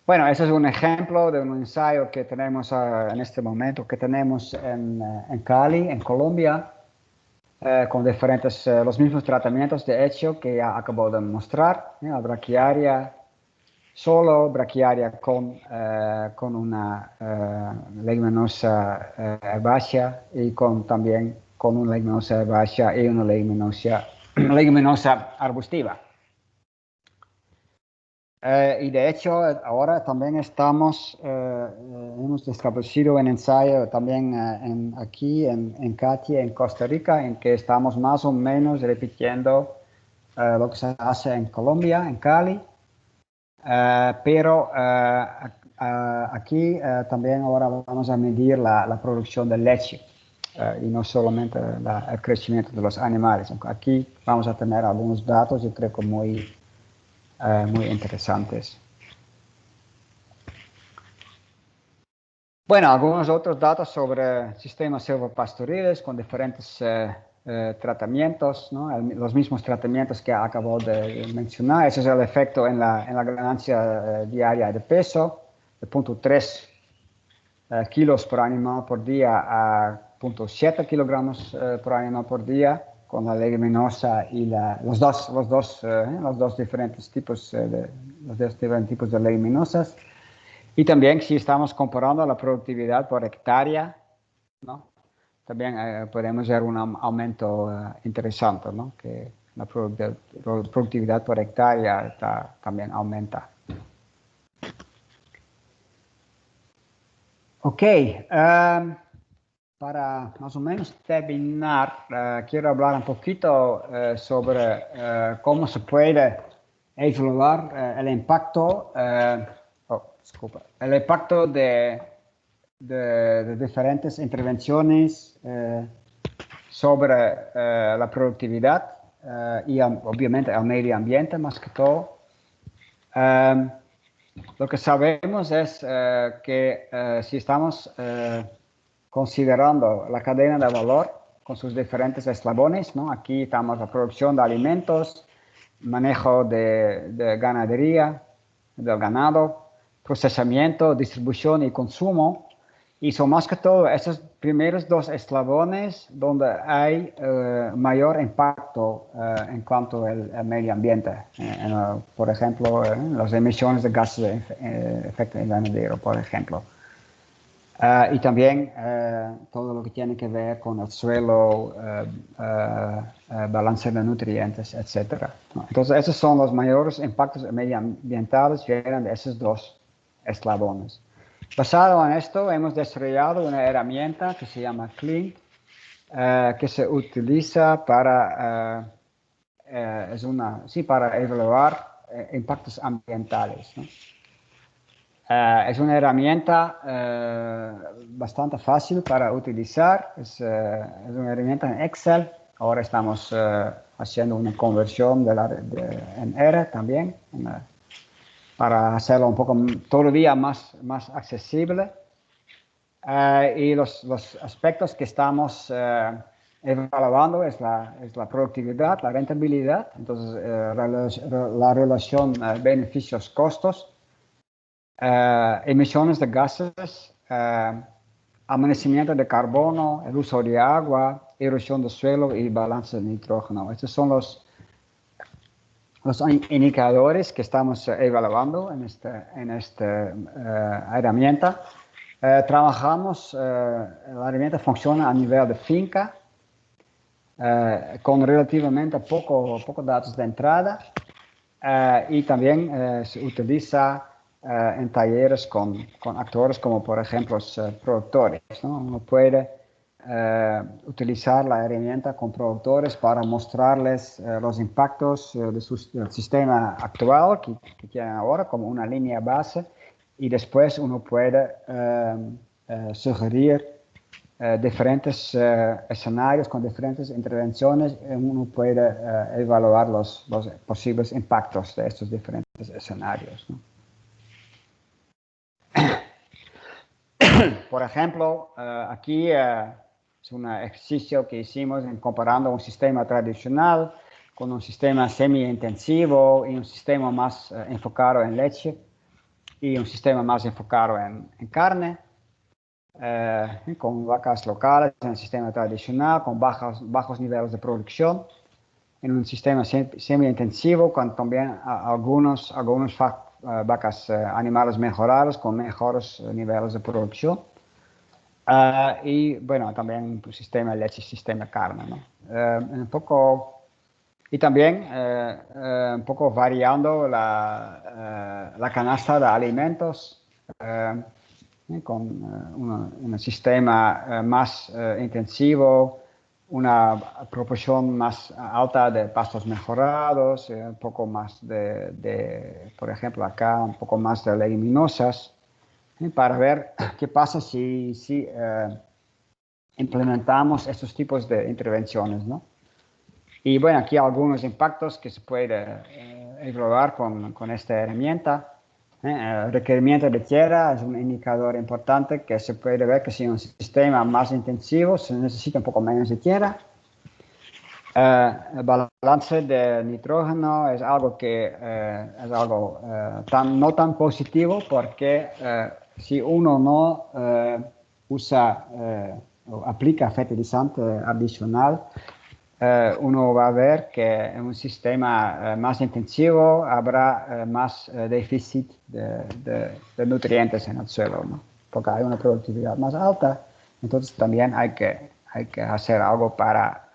Bueno, ese es un ejemplo de un ensayo que tenemos en este momento, que tenemos en Cali, en Colombia, con diferentes, los mismos tratamientos de hecho que ya acabo de mostrar, la braquiaria solo, braquiaria con una leguminosa herbácea y también con una leguminosa herbácea y una leguminosa arbustiva. Y de hecho ahora también hemos establecido un ensayo también aquí en Catia, en Costa Rica, en que estamos más o menos repitiendo lo que se hace en Colombia, en Cali. Pero aquí también ahora vamos a medir la producción de leche y no solamente el crecimiento de los animales. Aquí vamos a tener algunos datos, yo creo que muy interesantes. Bueno, algunos otros datos sobre sistemas silvopastoriles con diferentes tratamientos, ¿no? Los mismos tratamientos que acabo de mencionar. Ese es el efecto en la ganancia diaria de peso, de 0.3 kilos por animal por día a 0.7 kilogramos por animal por día, con la leguminosa y los dos diferentes tipos de leguminosas. Y también si estamos comparando la productividad por hectárea, ¿no? También podemos ver un aumento interesante, ¿no? Que la productividad por hectárea también aumenta. Ok, para más o menos terminar, quiero hablar un poquito sobre cómo se puede evaluar el impacto, el impacto de diferentes intervenciones sobre la productividad y obviamente el medio ambiente más que todo. Lo que sabemos es que si estamos considerando la cadena de valor con sus diferentes eslabones, ¿no? Aquí estamos la producción de alimentos, manejo de ganadería, del ganado, procesamiento, distribución y consumo. Y son más que todo esos primeros dos eslabones donde hay mayor impacto en cuanto al medio ambiente. Por ejemplo, las emisiones de gases de efecto invernadero, por ejemplo. Y también todo lo que tiene que ver con el suelo, balance de nutrientes, etc. Entonces, esos son los mayores impactos medioambientales, vienen de esos dos eslabones. Basado en esto, hemos desarrollado una herramienta que se llama Clean, que se utiliza para evaluar impactos ambientales, ¿no? Es una herramienta bastante fácil para utilizar, es una herramienta en Excel. Ahora estamos haciendo una conversión en R también, para hacerlo un poco todavía más accesible. Y los aspectos que estamos evaluando es la productividad, la rentabilidad, entonces la relación beneficios-costos, emisiones de gases, amanecimiento de carbono, el uso de agua, erosión del suelo y balance de nitrógeno. Estos son los indicadores que estamos evaluando en esta herramienta. Trabajamos, la herramienta funciona a nivel de finca, con relativamente poco datos de entrada, y también se utiliza en talleres con actores como por ejemplo los productores, ¿no? Uno puede utilizar la herramienta con productores para mostrarles los impactos del sistema actual que tienen ahora como una línea base y después uno puede sugerir diferentes escenarios con diferentes intervenciones y uno puede evaluar los posibles impactos de estos diferentes escenarios, ¿no? Por ejemplo, aquí es un ejercicio que hicimos comparando un sistema tradicional con un sistema semi-intensivo y un sistema más enfocado en leche y un sistema más enfocado en carne, con vacas locales en el sistema tradicional, con bajos niveles de producción, en un sistema semi-intensivo con también algunos vacas animales mejorados con mejores niveles de producción. Y bueno, también un sistema leche, sistema carne, ¿no? Un poco, y también un poco variando la canasta de alimentos con un sistema más intensivo, una proporción más alta de pastos mejorados, un poco más por ejemplo acá, un poco más de leguminosas, para ver qué pasa si implementamos estos tipos de intervenciones, ¿no? Y bueno, aquí algunos impactos que se puede evaluar con esta herramienta. El requerimiento de tierra es un indicador importante que se puede ver que si un sistema más intensivo se necesita un poco menos de tierra. El balance de nitrógeno es algo que no tan positivo porque si uno no usa o aplica fertilizante adicional, uno va a ver que en un sistema más intensivo habrá más déficit de nutrientes en el suelo, ¿no? Porque hay una productividad más alta, entonces también hay que hacer algo para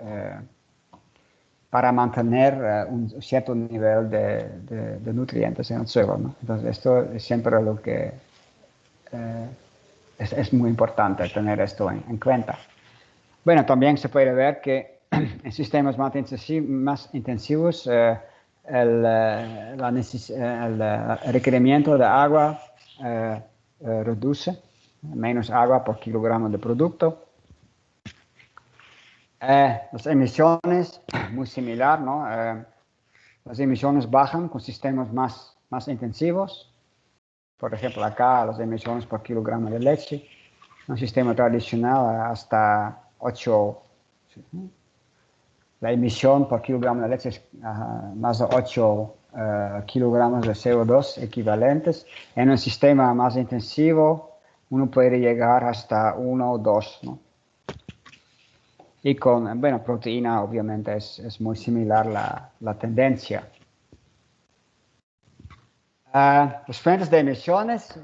mantener un cierto nivel de nutrientes en el suelo, ¿no? Entonces esto es siempre lo que es muy importante tener esto en cuenta. Bueno, también se puede ver que en sistemas más intensivos el requerimiento de agua reduce, menos agua por kilogramo de producto. Las emisiones, muy similar, ¿no? Las emisiones bajan con sistemas más intensivos. Por ejemplo, acá las emisiones por kilogramo de leche. Un sistema tradicional hasta 8. La emisión por kilogramo de leche es más de 8 kilogramos de CO2 equivalentes. En un sistema más intensivo, uno puede llegar hasta 1 o 2, ¿no? Y con, bueno, proteína obviamente es muy similar la tendencia. Las fuentes de emisiones,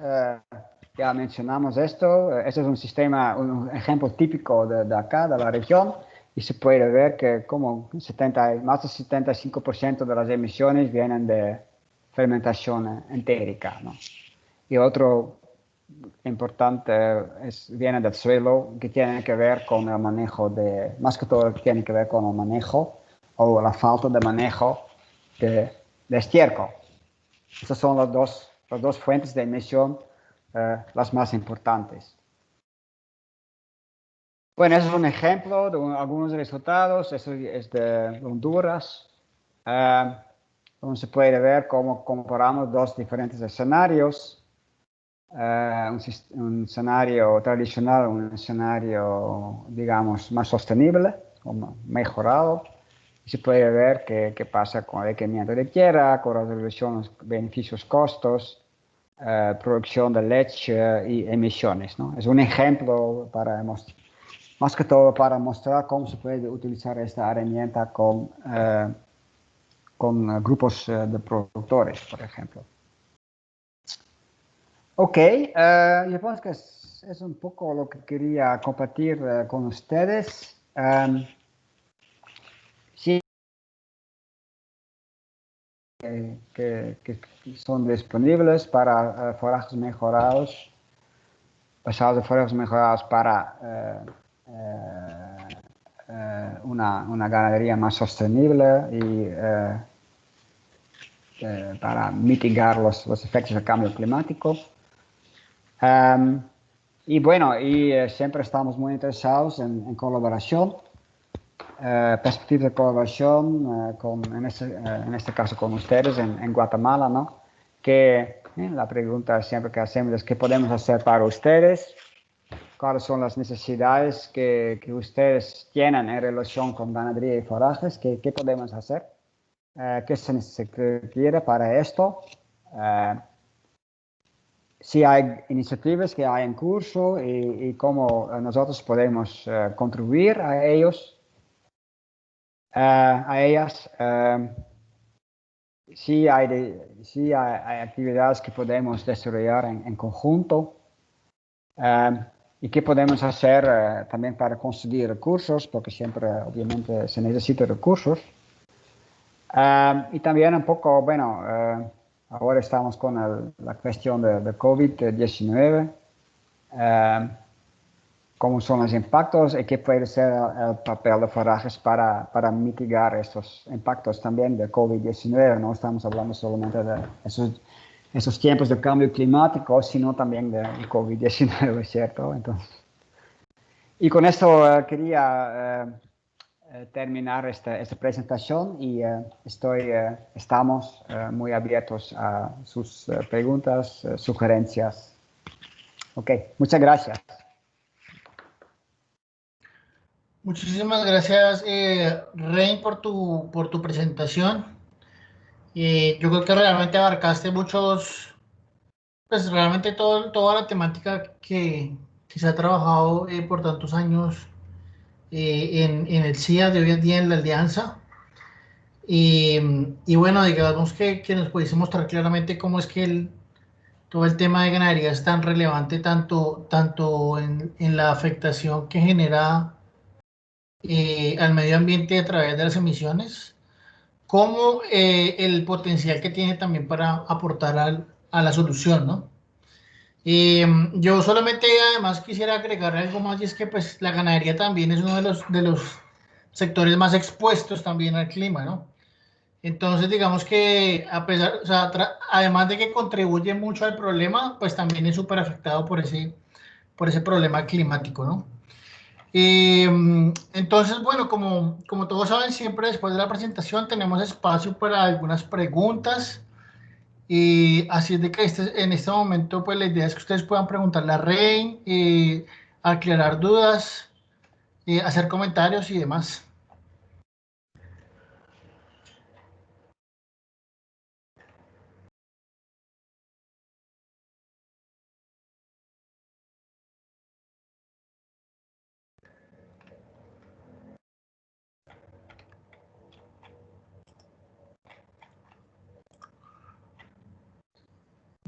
ya mencionamos esto. Este es un sistema, un ejemplo típico de acá, de la región. Y se puede ver que como más del 75% de las emisiones vienen de fermentación entérica, ¿no? Y otro importante viene del suelo, que tiene que ver con el manejo más que todo tiene que ver con el manejo o la falta de manejo de estiércol. Estas son las dos fuentes de emisión las más importantes. Bueno, ese es un ejemplo de algunos resultados. Eso es de Honduras, donde se puede ver cómo comparamos dos diferentes escenarios. Un escenario tradicional, un escenario, digamos, más sostenible, o mejorado. Y se puede ver qué pasa con el requerimiento de tierra, con las relaciones beneficios-costos, producción de leche y emisiones, ¿no? Es un ejemplo más que todo para mostrar cómo se puede utilizar esta herramienta con grupos de productores, por ejemplo. Ok, yo pienso que es un poco lo que quería compartir con ustedes. Sí, que son disponibles para forrajes mejorados, basados en forrajes mejorados para una ganadería más sostenible y para mitigar los efectos del cambio climático. Y bueno, siempre estamos muy interesados en colaboración, perspectivas de colaboración, en este caso con ustedes en Guatemala, ¿no? Que la pregunta siempre que hacemos es: ¿qué podemos hacer para ustedes? ¿Cuáles son las necesidades que ustedes tienen en relación con ganadería y forajes? ¿Qué podemos hacer? ¿Qué se requiere para esto? Si hay iniciativas que hay en curso y cómo nosotros podemos contribuir a ellos, a ellas. Si hay actividades que podemos desarrollar en conjunto, y qué podemos hacer también para conseguir recursos, porque siempre obviamente se necesitan recursos. Y también un poco, bueno, ahora estamos con la cuestión de COVID-19, cómo son los impactos y qué puede ser el papel de forajes para mitigar estos impactos también de COVID-19. No estamos hablando solamente de esos tiempos de cambio climático, sino también de COVID-19, ¿cierto? Entonces, y con esto quería terminar esta presentación y estamos muy abiertos a sus preguntas, sugerencias. Ok, muchas gracias. Muchísimas gracias, Rein, por tu presentación. Yo creo que realmente abarcaste pues realmente toda la temática que se ha trabajado por tantos años en el CIA de hoy en día en la Alianza. Y bueno, digamos que nos pudiese mostrar claramente cómo es que todo el tema de ganadería es tan relevante tanto en la afectación que genera al medio ambiente a través de las emisiones, como el potencial que tiene también para aportar a la solución, ¿no? Yo solamente además quisiera agregar algo más, y es que pues la ganadería también es uno de los sectores más expuestos también al clima, ¿no? Entonces, digamos que o sea, además de que contribuye mucho al problema, pues también es súper afectado por ese problema climático, ¿no? Entonces, bueno, como todos saben, siempre después de la presentación tenemos espacio para algunas preguntas. Y así es de que en este momento, pues la idea es que ustedes puedan preguntarle a Rey, aclarar dudas, hacer comentarios y demás.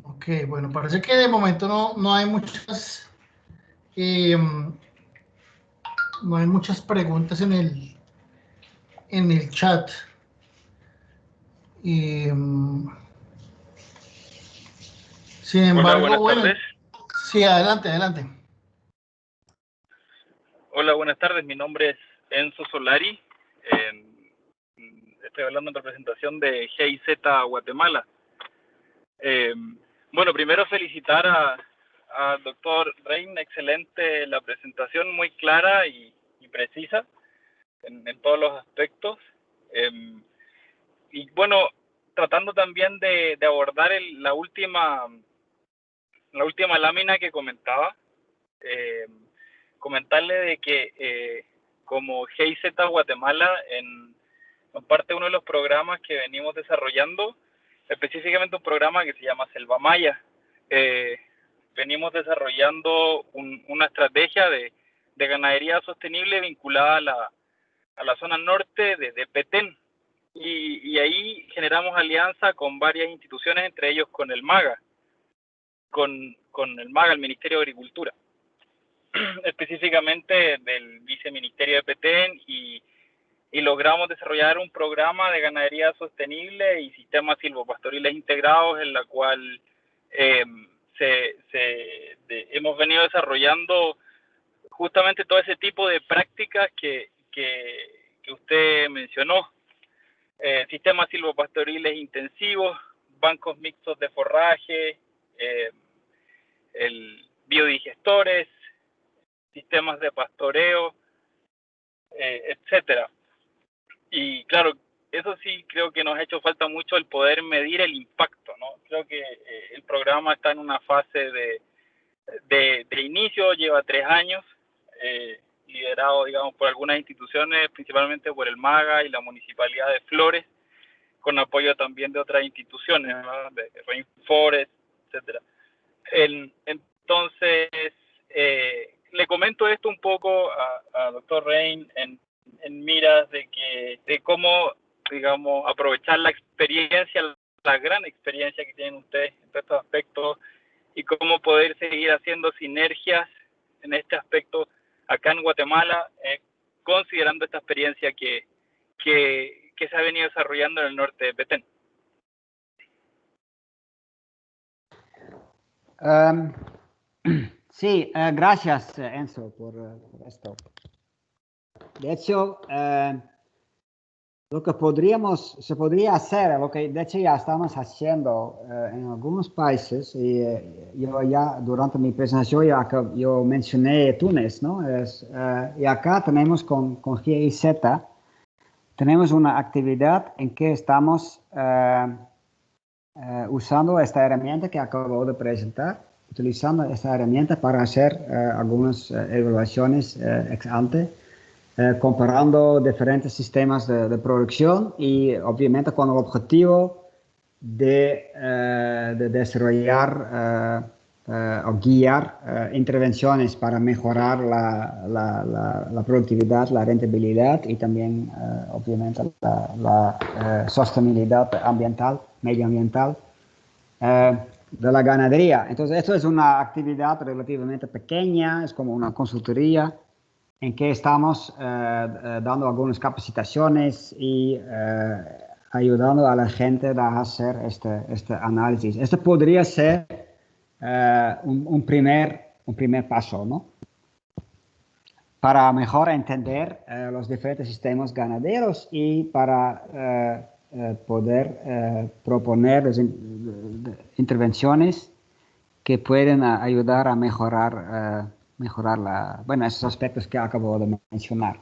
Ok, bueno, parece que de momento no hay eh, no hay muchas preguntas en el chat. Eh, Sin Hola, embargo, buenas bueno, tardes. sí, adelante, adelante. Hola, buenas tardes. Mi nombre es Enzo Solari. Estoy hablando en representación de GIZ Guatemala. Bueno, primero felicitar al doctor Rein. Excelente la presentación, muy clara y precisa en todos los aspectos. Y bueno, tratando también de abordar la última lámina que comentaba. Comentarle de que como GIZ Guatemala, en parte uno de los programas que venimos desarrollando, específicamente un programa que se llama Selva Maya, venimos desarrollando una estrategia de ganadería sostenible vinculada a la zona norte de Petén, y ahí generamos alianza con varias instituciones, entre ellos con el MAGA, el Ministerio de Agricultura, específicamente del viceministerio de Petén, y logramos desarrollar un programa de ganadería sostenible y sistemas silvopastoriles integrados, en la cual hemos venido desarrollando justamente todo ese tipo de prácticas que que usted mencionó. Sistemas silvopastoriles intensivos, bancos mixtos de forraje, biodigestores, sistemas de pastoreo, etcétera. Y claro, eso sí creo que nos ha hecho falta mucho el poder medir el impacto, ¿no? Creo que el programa está en una fase de inicio, lleva 3 años, liderado, digamos, por algunas instituciones, principalmente por el MAGA y la Municipalidad de Flores, con apoyo también de otras instituciones, ¿no? De Rainforest, etcétera. Entonces, le comento esto un poco a Dr. Rein en miras de cómo, digamos, aprovechar la experiencia, la gran experiencia que tienen ustedes en estos aspectos y cómo poder seguir haciendo sinergias en este aspecto acá en Guatemala, considerando esta experiencia que se ha venido desarrollando en el norte de Petén. Sí, gracias Enzo por esto. De hecho, lo que se podría hacer, lo que de hecho ya estamos haciendo en algunos países, y yo ya durante mi presentación yo mencioné Túnez, ¿no? Y acá tenemos con GIZ, tenemos una actividad en que estamos usando esta herramienta que acabo de presentar, utilizando esta herramienta para hacer algunas evaluaciones ex ante, comparando diferentes sistemas de producción y obviamente con el objetivo de desarrollar o guiar intervenciones para mejorar la productividad, la rentabilidad y también obviamente la sostenibilidad ambiental, medioambiental de la ganadería. Entonces esto es una actividad relativamente pequeña, es como una consultoría en que estamos dando algunas capacitaciones y ayudando a la gente a hacer este análisis. Este podría ser un primer paso, ¿no? Para mejor entender los diferentes sistemas ganaderos y para poder proponer intervenciones que pueden ayudar a mejorar esos aspectos que acabo de mencionar.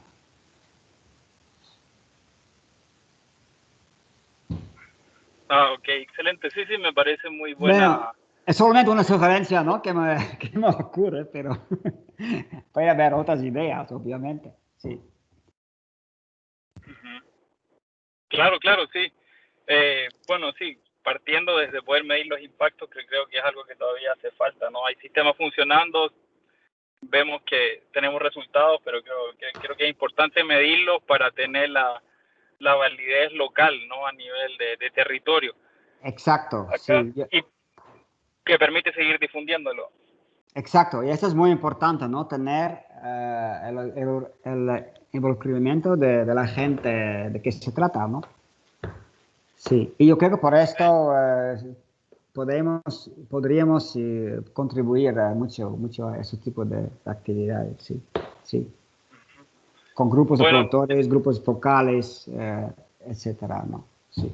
Ok, excelente. Sí, me parece muy buena. Bueno, es solamente una sugerencia, ¿no? que me ocurre, pero puede haber otras ideas, obviamente. Sí. Claro, sí. Bueno, sí, partiendo desde poder medir los impactos, que creo que es algo que todavía hace falta, ¿no? Hay sistemas funcionando, vemos que tenemos resultados, pero creo que es importante medirlos para tener la validez local, ¿no? A nivel de territorio. Exacto, acá, sí. Y que permite seguir difundiéndolo. Exacto, y esto es muy importante, ¿no? Tener el involucramiento de la gente de que se trata, ¿no? Sí, y yo creo que por esto podríamos contribuir mucho a ese tipo de actividades, sí, sí. Con grupos de productores, grupos focales, etcétera, ¿no? Sí.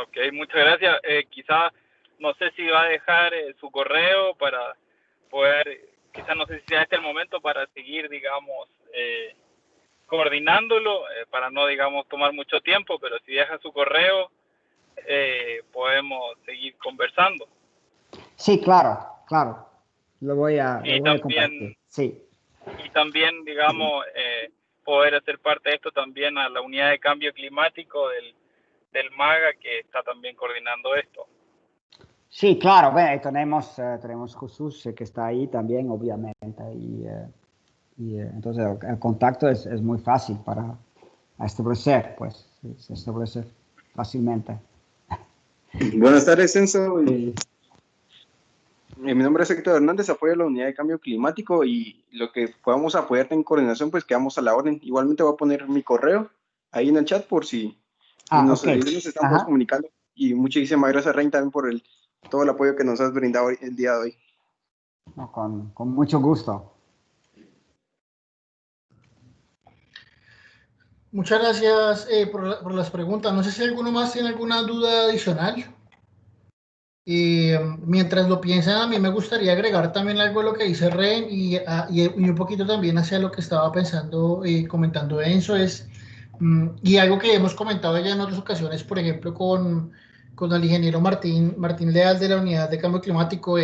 Ok, muchas gracias. Quizás, no sé si va a dejar su correo para poder, quizás no sé si sea este el momento para seguir, digamos, coordinándolo, para no, digamos, tomar mucho tiempo, pero si deja su correo, podemos seguir conversando. Sí, claro. Lo voy a compartir. Sí. Y también, digamos, poder hacer parte de esto también a la unidad de cambio climático del MAGA, que está también coordinando esto. Sí, claro, tenemos Jesús que está ahí también, obviamente, y entonces el contacto es muy fácil para establecer, pues, se establece fácilmente. Buenas tardes, Enzo. Mi nombre es Héctor Hernández, apoyo a la unidad de cambio climático y lo que podamos apoyarte en coordinación, pues quedamos a la orden. Igualmente voy a poner mi correo ahí en el chat por si nos estamos comunicando. Y muchísimas gracias, Rein, también por todo el apoyo que nos has brindado el día de hoy. No, con mucho gusto. Muchas gracias por las preguntas. No sé si alguno más tiene alguna duda adicional. Mientras lo piensan, a mí me gustaría agregar también algo a lo que dice Ren y un poquito también hacia lo que estaba pensando, comentando Enzo, y algo que hemos comentado ya en otras ocasiones, por ejemplo, con el ingeniero Martín Leal de la Unidad de Cambio Climático,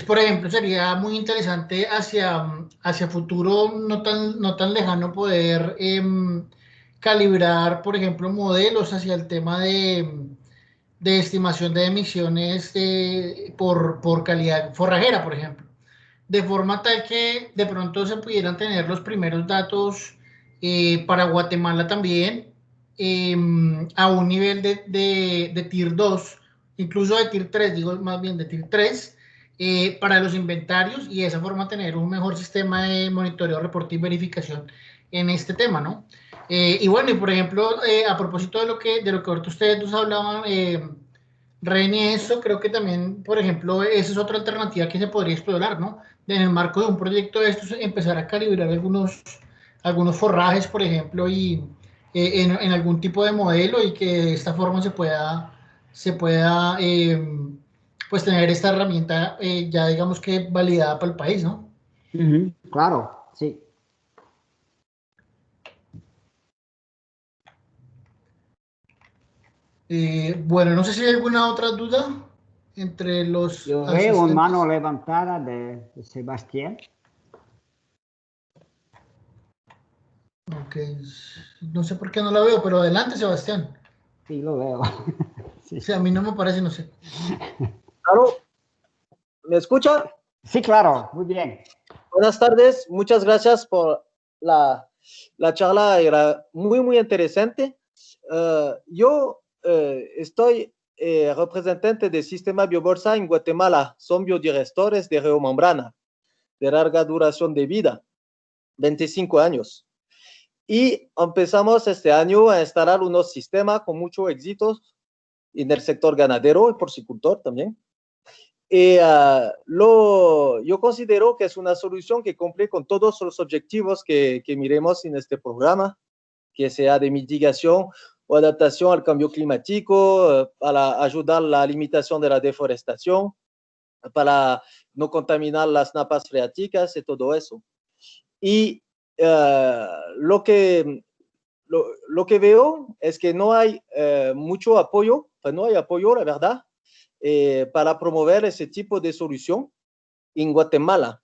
por ejemplo, sería muy interesante hacia futuro no tan lejano poder calibrar, por ejemplo, modelos hacia el tema de estimación de emisiones por calidad forrajera, por ejemplo, de forma tal que de pronto se pudieran tener los primeros datos para Guatemala también eh, a un nivel de Tier 2, incluso de Tier 3, digo más bien de Tier 3, para los inventarios y de esa forma tener un mejor sistema de monitoreo, reporte y verificación en este tema, ¿no? Y bueno, y por ejemplo, a propósito de lo que ahorita ustedes dos hablaban, Reni, eso creo que también, por ejemplo, esa es otra alternativa que se podría explorar, ¿no? En el marco de un proyecto de estos, empezar a calibrar algunos forrajes, por ejemplo, y en algún tipo de modelo y que de esta forma se pueda pues tener esta herramienta ya digamos que validada para el país, ¿no? Claro, sí. Bueno, no sé si hay alguna otra duda entre los Yo veo una mano asistentes. levantada de Sebastián. Ok, no sé por qué no la veo, pero adelante, Sebastián. Sí, lo veo. Sí. Sí, a mí no me parece, no sé. Claro, ¿me escucha? Sí, claro, muy bien. Buenas tardes, muchas gracias por la charla, era muy, muy interesante. Yo estoy representante del sistema Biobolsa en Guatemala, son biodigestores de geomembrana de larga duración de vida, 25 años. Y empezamos este año a instalar unos sistemas con mucho éxito en el sector ganadero y porcicultor también. Yo considero que es una solución que cumple con todos los objetivos que miremos en este programa, que sea de mitigación o adaptación al cambio climático, para ayudar a la limitación de la deforestación, para no contaminar las napas freáticas y todo eso. Y lo que veo es que no hay mucho apoyo, pues no hay apoyo, la verdad, para promover ese tipo de solución en Guatemala.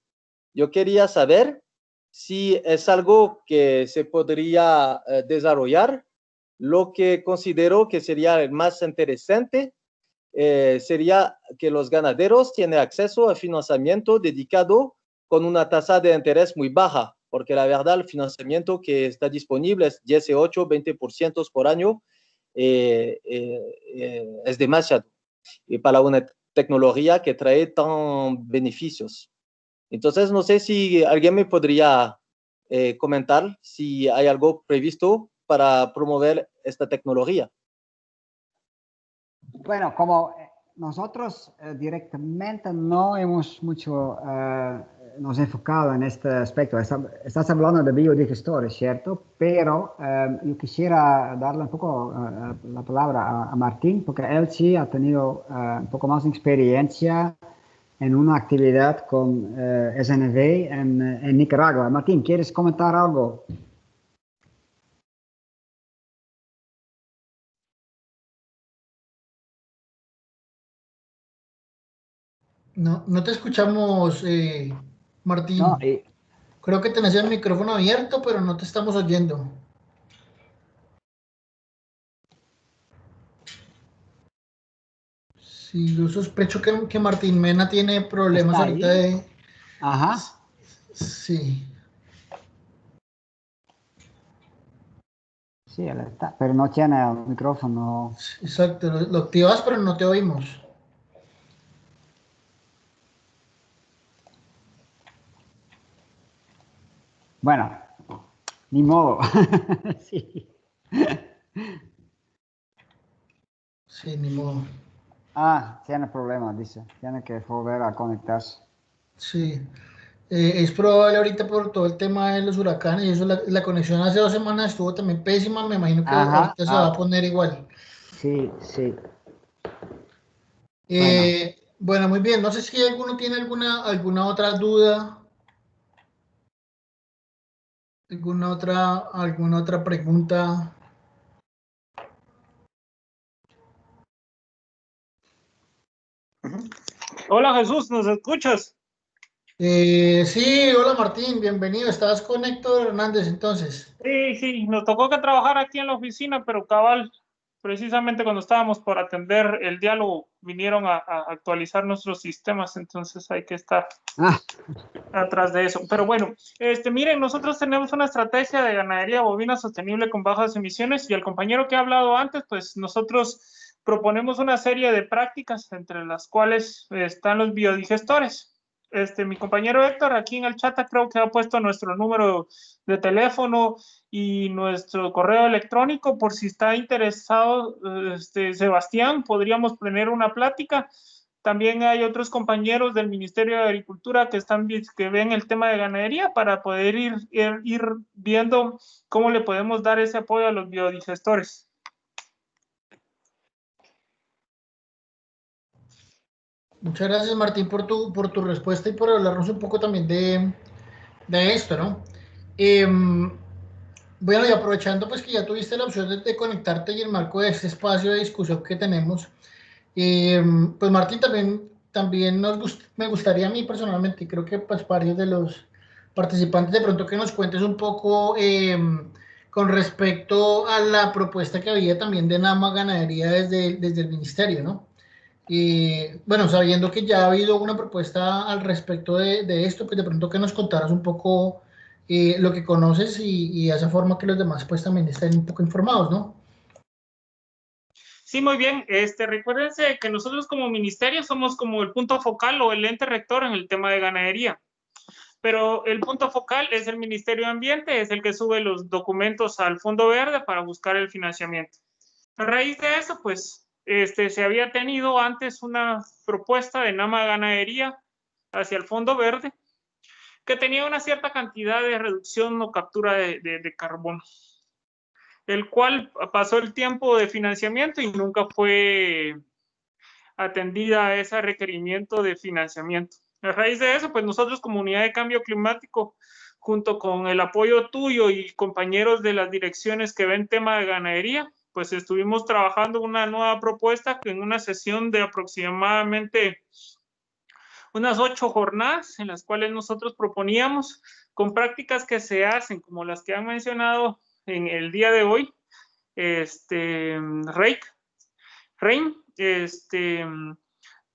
Yo quería saber si es algo que se podría desarrollar. Lo que considero que sería el más interesante sería que los ganaderos tienen acceso a financiamiento dedicado con una tasa de interés muy baja, porque la verdad el financiamiento que está disponible es 18, 20% por año, es demasiado y para una tecnología que trae tan beneficios. Entonces, no sé si alguien me podría comentar si hay algo previsto para promover esta tecnología. Bueno, como nosotros directamente no hemos mucho nos enfocado en este aspecto. Estás hablando de biodigestores, ¿cierto? Pero yo quisiera darle un poco la palabra a Martín, porque él sí ha tenido un poco más de experiencia en una actividad con SNV en Nicaragua. Martín, ¿quieres comentar algo? No, no te escuchamos, No, Martín. Creo que tenés el micrófono abierto, pero no te estamos oyendo. Sí, yo sospecho que Martín Mena tiene problemas ¿está ahorita ahí? de... Ajá. Sí, Sí, él está, pero no tiene el micrófono. exacto. Lo activas, pero no te oímos. Bueno, ni modo. Sí. Sí, ni modo. Ah, tiene problema, dice. Tiene que volver a conectarse. Sí. Es probable ahorita por todo el tema de los huracanes y eso, la conexión hace 2 semanas estuvo también pésima, me imagino que Ajá, ahorita se va a poner igual. sí, sí. Bueno, Bueno, muy bien, no sé si alguno tiene alguna otra duda, alguna otra pregunta. Hola Jesús, ¿nos escuchas? Sí, hola Martín, bienvenido, ¿estás con Héctor Hernández entonces? Sí, nos tocó que trabajar aquí en la oficina, pero cabal, precisamente cuando estábamos por atender el diálogo, vinieron a actualizar nuestros sistemas, entonces hay que estar atrás de eso. Pero bueno, miren, nosotros tenemos una estrategia de ganadería bovina sostenible con bajas emisiones y el compañero que ha hablado antes, pues nosotros proponemos una serie de prácticas entre las cuales están los biodigestores. Mi compañero Héctor aquí en el chat creo que ha puesto nuestro número de teléfono y nuestro correo electrónico por si está interesado, Sebastián, podríamos tener una plática. También hay otros compañeros del Ministerio de Agricultura que ven el tema de ganadería para poder ir viendo cómo le podemos dar ese apoyo a los biodigestores. Muchas gracias Martín por tu respuesta y por hablarnos un poco también de esto, ¿no? Bueno, y aprovechando pues que ya tuviste la opción de conectarte y en el marco de este espacio de discusión que tenemos, pues Martín, también me gustaría a mí personalmente, y creo que pues varios de los participantes de pronto que nos cuentes un poco con respecto a la propuesta que había también de Nama Ganadería desde el ministerio, ¿no? Bueno, sabiendo que ya ha habido una propuesta al respecto de esto, pues de pronto que nos contaras un poco lo que conoces y de esa forma que los demás pues también estén un poco informados, ¿no? Sí, muy bien. Recuérdense que nosotros como ministerio somos como el punto focal o el ente rector en el tema de ganadería. Pero el punto focal es el Ministerio de Ambiente, es el que sube los documentos al Fondo Verde para buscar el financiamiento. A raíz de eso, pues, se había tenido antes una propuesta de Nama Ganadería hacia el Fondo Verde que tenía una cierta cantidad de reducción o captura de carbono, el cual pasó el tiempo de financiamiento y nunca fue atendida a ese requerimiento de financiamiento. A raíz de eso, pues nosotros como Unidad de Cambio Climático, junto con el apoyo tuyo y compañeros de las direcciones que ven tema de ganadería, pues estuvimos trabajando una nueva propuesta que en una sesión de aproximadamente unas 8 jornadas en las cuales nosotros proponíamos con prácticas que se hacen, como las que han mencionado en el día de hoy, Rein,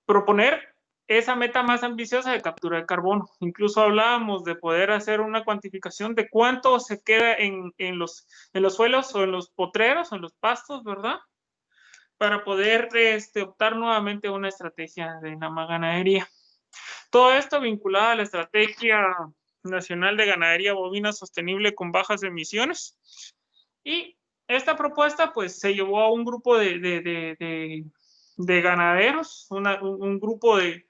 proponer esa meta más ambiciosa de captura de carbono. Incluso hablábamos de poder hacer una cuantificación de cuánto se queda en los suelos o en los potreros o en los pastos, ¿verdad? Para poder optar nuevamente a una estrategia de Nama Ganadería. Todo esto vinculado a la Estrategia Nacional de Ganadería Bovina Sostenible con Bajas Emisiones. Y esta propuesta pues se llevó a un grupo de ganaderos, un grupo de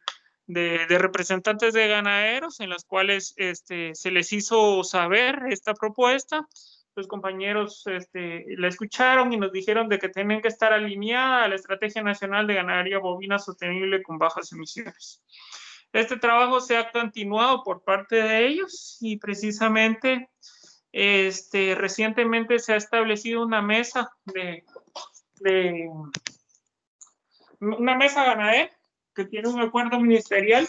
representantes de ganaderos en las cuales se les hizo saber esta propuesta. Los compañeros la escucharon y nos dijeron de que tienen que estar alineada a la Estrategia Nacional de Ganadería Bovina Sostenible con Bajas Emisiones. Este trabajo se ha continuado por parte de ellos y precisamente recientemente se ha establecido una mesa una mesa ganadera que tiene un acuerdo ministerial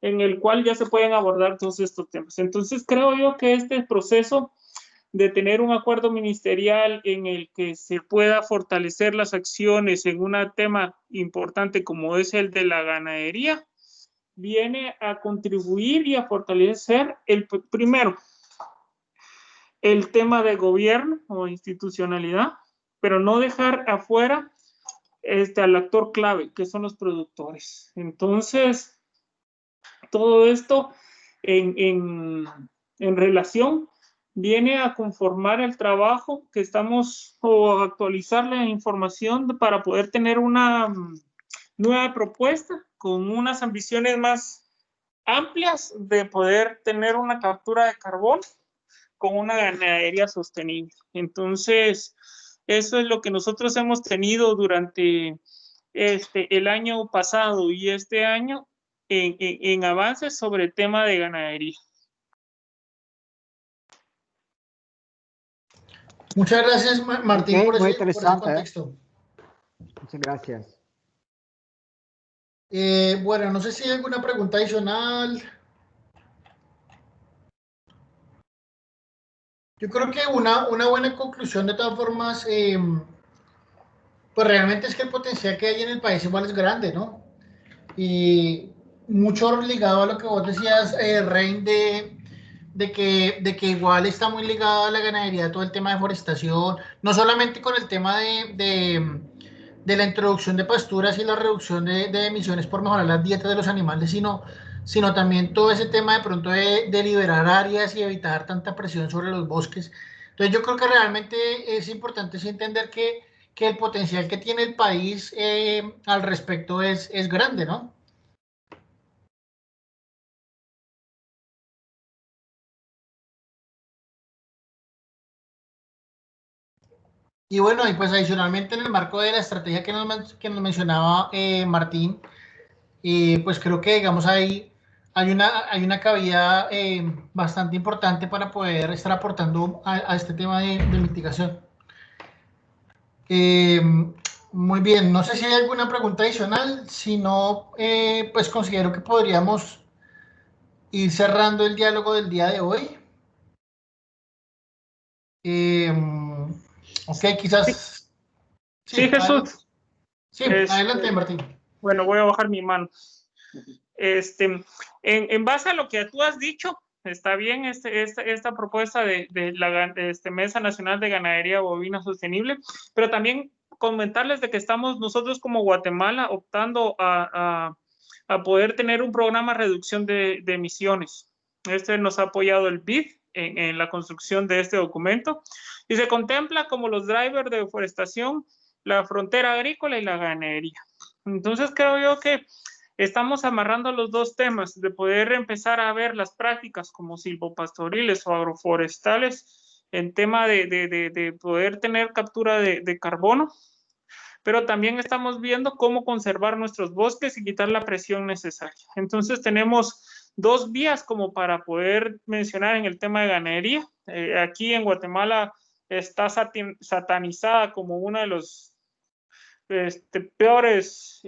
en el cual ya se pueden abordar todos estos temas. Entonces creo yo que este proceso de tener un acuerdo ministerial en el que se pueda fortalecer las acciones en un tema importante como es el de la ganadería, viene a contribuir y a fortalecer primero el tema de gobierno o institucionalidad, pero no dejar afuera al actor clave, que son los productores. Entonces, todo esto en relación viene a conformar el trabajo que estamos o actualizar la información para poder tener una nueva propuesta con unas ambiciones más amplias de poder tener una captura de carbón con una ganadería sostenible. Entonces, eso es lo que nosotros hemos tenido durante el año pasado y este año en avances sobre el tema de ganadería. Muchas gracias, Martín, por ese contexto. Muchas gracias. Bueno, no sé si hay alguna pregunta adicional. Yo creo que una buena conclusión, de todas formas, pues realmente es que el potencial que hay en el país igual es grande, ¿no? Y mucho ligado a lo que vos decías, Rein, de que igual está muy ligado a la ganadería, todo el tema de deforestación, no solamente con el tema de la introducción de pasturas y la reducción de emisiones por mejorar las dietas de los animales, sino también todo ese tema de pronto de liberar áreas y evitar tanta presión sobre los bosques. Entonces yo creo que realmente es importante sí entender que el potencial que tiene el país al respecto es grande, ¿no? Y bueno, y pues adicionalmente en el marco de la estrategia que nos mencionaba Martín, pues creo que digamos hay una cabida bastante importante para poder estar aportando a este tema de mitigación. Muy bien, no sé si hay alguna pregunta adicional, si no, pues considero que podríamos ir cerrando el diálogo del día de hoy. Ok, quizás... Sí, Jesús. Sí, adelante, Martín. Bueno, voy a bajar mi mano. En base a lo que tú has dicho, está bien esta propuesta de la Mesa Nacional de Ganadería Bovina Sostenible, pero también comentarles de que estamos nosotros como Guatemala optando a poder tener un programa de reducción de emisiones. Nos ha apoyado el BID en la construcción de este documento y se contempla como los drivers de deforestación, la frontera agrícola y la ganadería. Entonces creo yo que estamos amarrando los dos temas de poder empezar a ver las prácticas como silvopastoriles o agroforestales en tema de poder tener captura de carbono, pero también estamos viendo cómo conservar nuestros bosques y quitar la presión necesaria. Entonces tenemos dos vías como para poder mencionar en el tema de ganadería. Aquí en Guatemala está satanizada como uno de los peores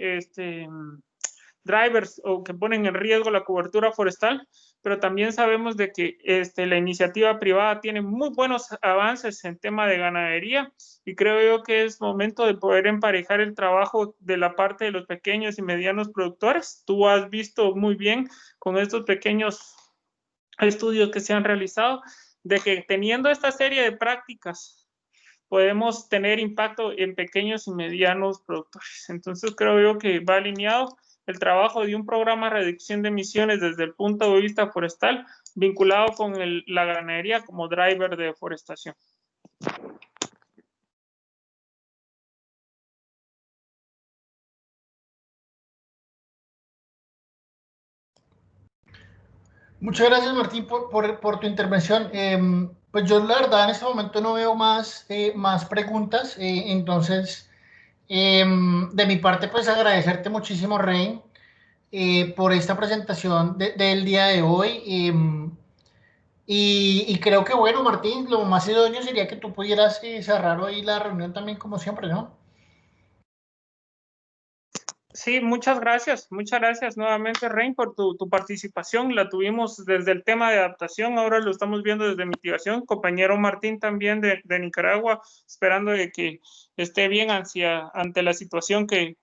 drivers o que ponen en riesgo la cobertura forestal, pero también sabemos de que la iniciativa privada tiene muy buenos avances en tema de ganadería y creo yo que es momento de poder emparejar el trabajo de la parte de los pequeños y medianos productores. Tú has visto muy bien con estos pequeños estudios que se han realizado de que teniendo esta serie de prácticas podemos tener impacto en pequeños y medianos productores. Entonces creo yo que va alineado el trabajo de un programa de reducción de emisiones desde el punto de vista forestal vinculado con la ganadería como driver de deforestación. Muchas gracias, Martín, por tu intervención. Pues yo la verdad en este momento no veo más preguntas, entonces de mi parte pues agradecerte muchísimo, Rein, por esta presentación del día de hoy. Y creo que bueno, Martín, lo más idóneo sería que tú pudieras cerrar hoy la reunión también como siempre, ¿no? Sí, muchas gracias nuevamente, Rein, por tu participación. La tuvimos desde el tema de adaptación, ahora lo estamos viendo desde mitigación. Compañero Martín también de Nicaragua, esperando de que esté bien ante la situación que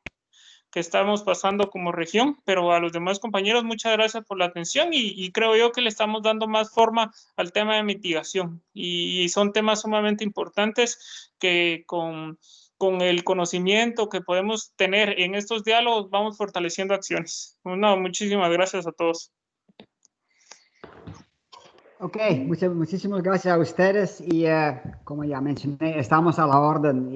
estamos pasando como región, pero a los demás compañeros, muchas gracias por la atención y creo yo que le estamos dando más forma al tema de mitigación y son temas sumamente importantes que con el conocimiento que podemos tener en estos diálogos vamos fortaleciendo acciones. No, muchísimas gracias a todos. Ok, muchísimas gracias a ustedes y como ya mencioné, estamos a la orden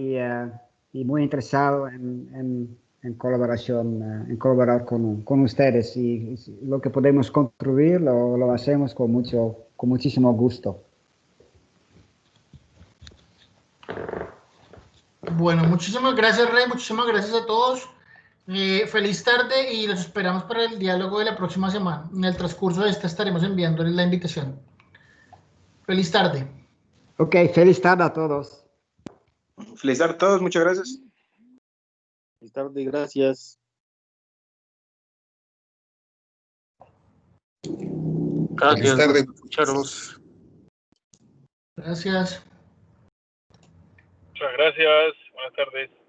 y muy interesado en en colaboración, en colaborar con ustedes, y lo que podemos contribuir lo hacemos con muchísimo gusto. Bueno, muchísimas gracias, Rey, muchísimas gracias a todos. Feliz tarde y los esperamos para el diálogo de la próxima semana. En el transcurso de esta estaremos enviándoles la invitación. Feliz tarde. Ok, feliz tarde a todos. Feliz tarde a todos, muchas gracias. Feliz tarde, gracias. Gracias. Feliz tarde. Escucharlos. Gracias. Muchas gracias. Buenas tardes.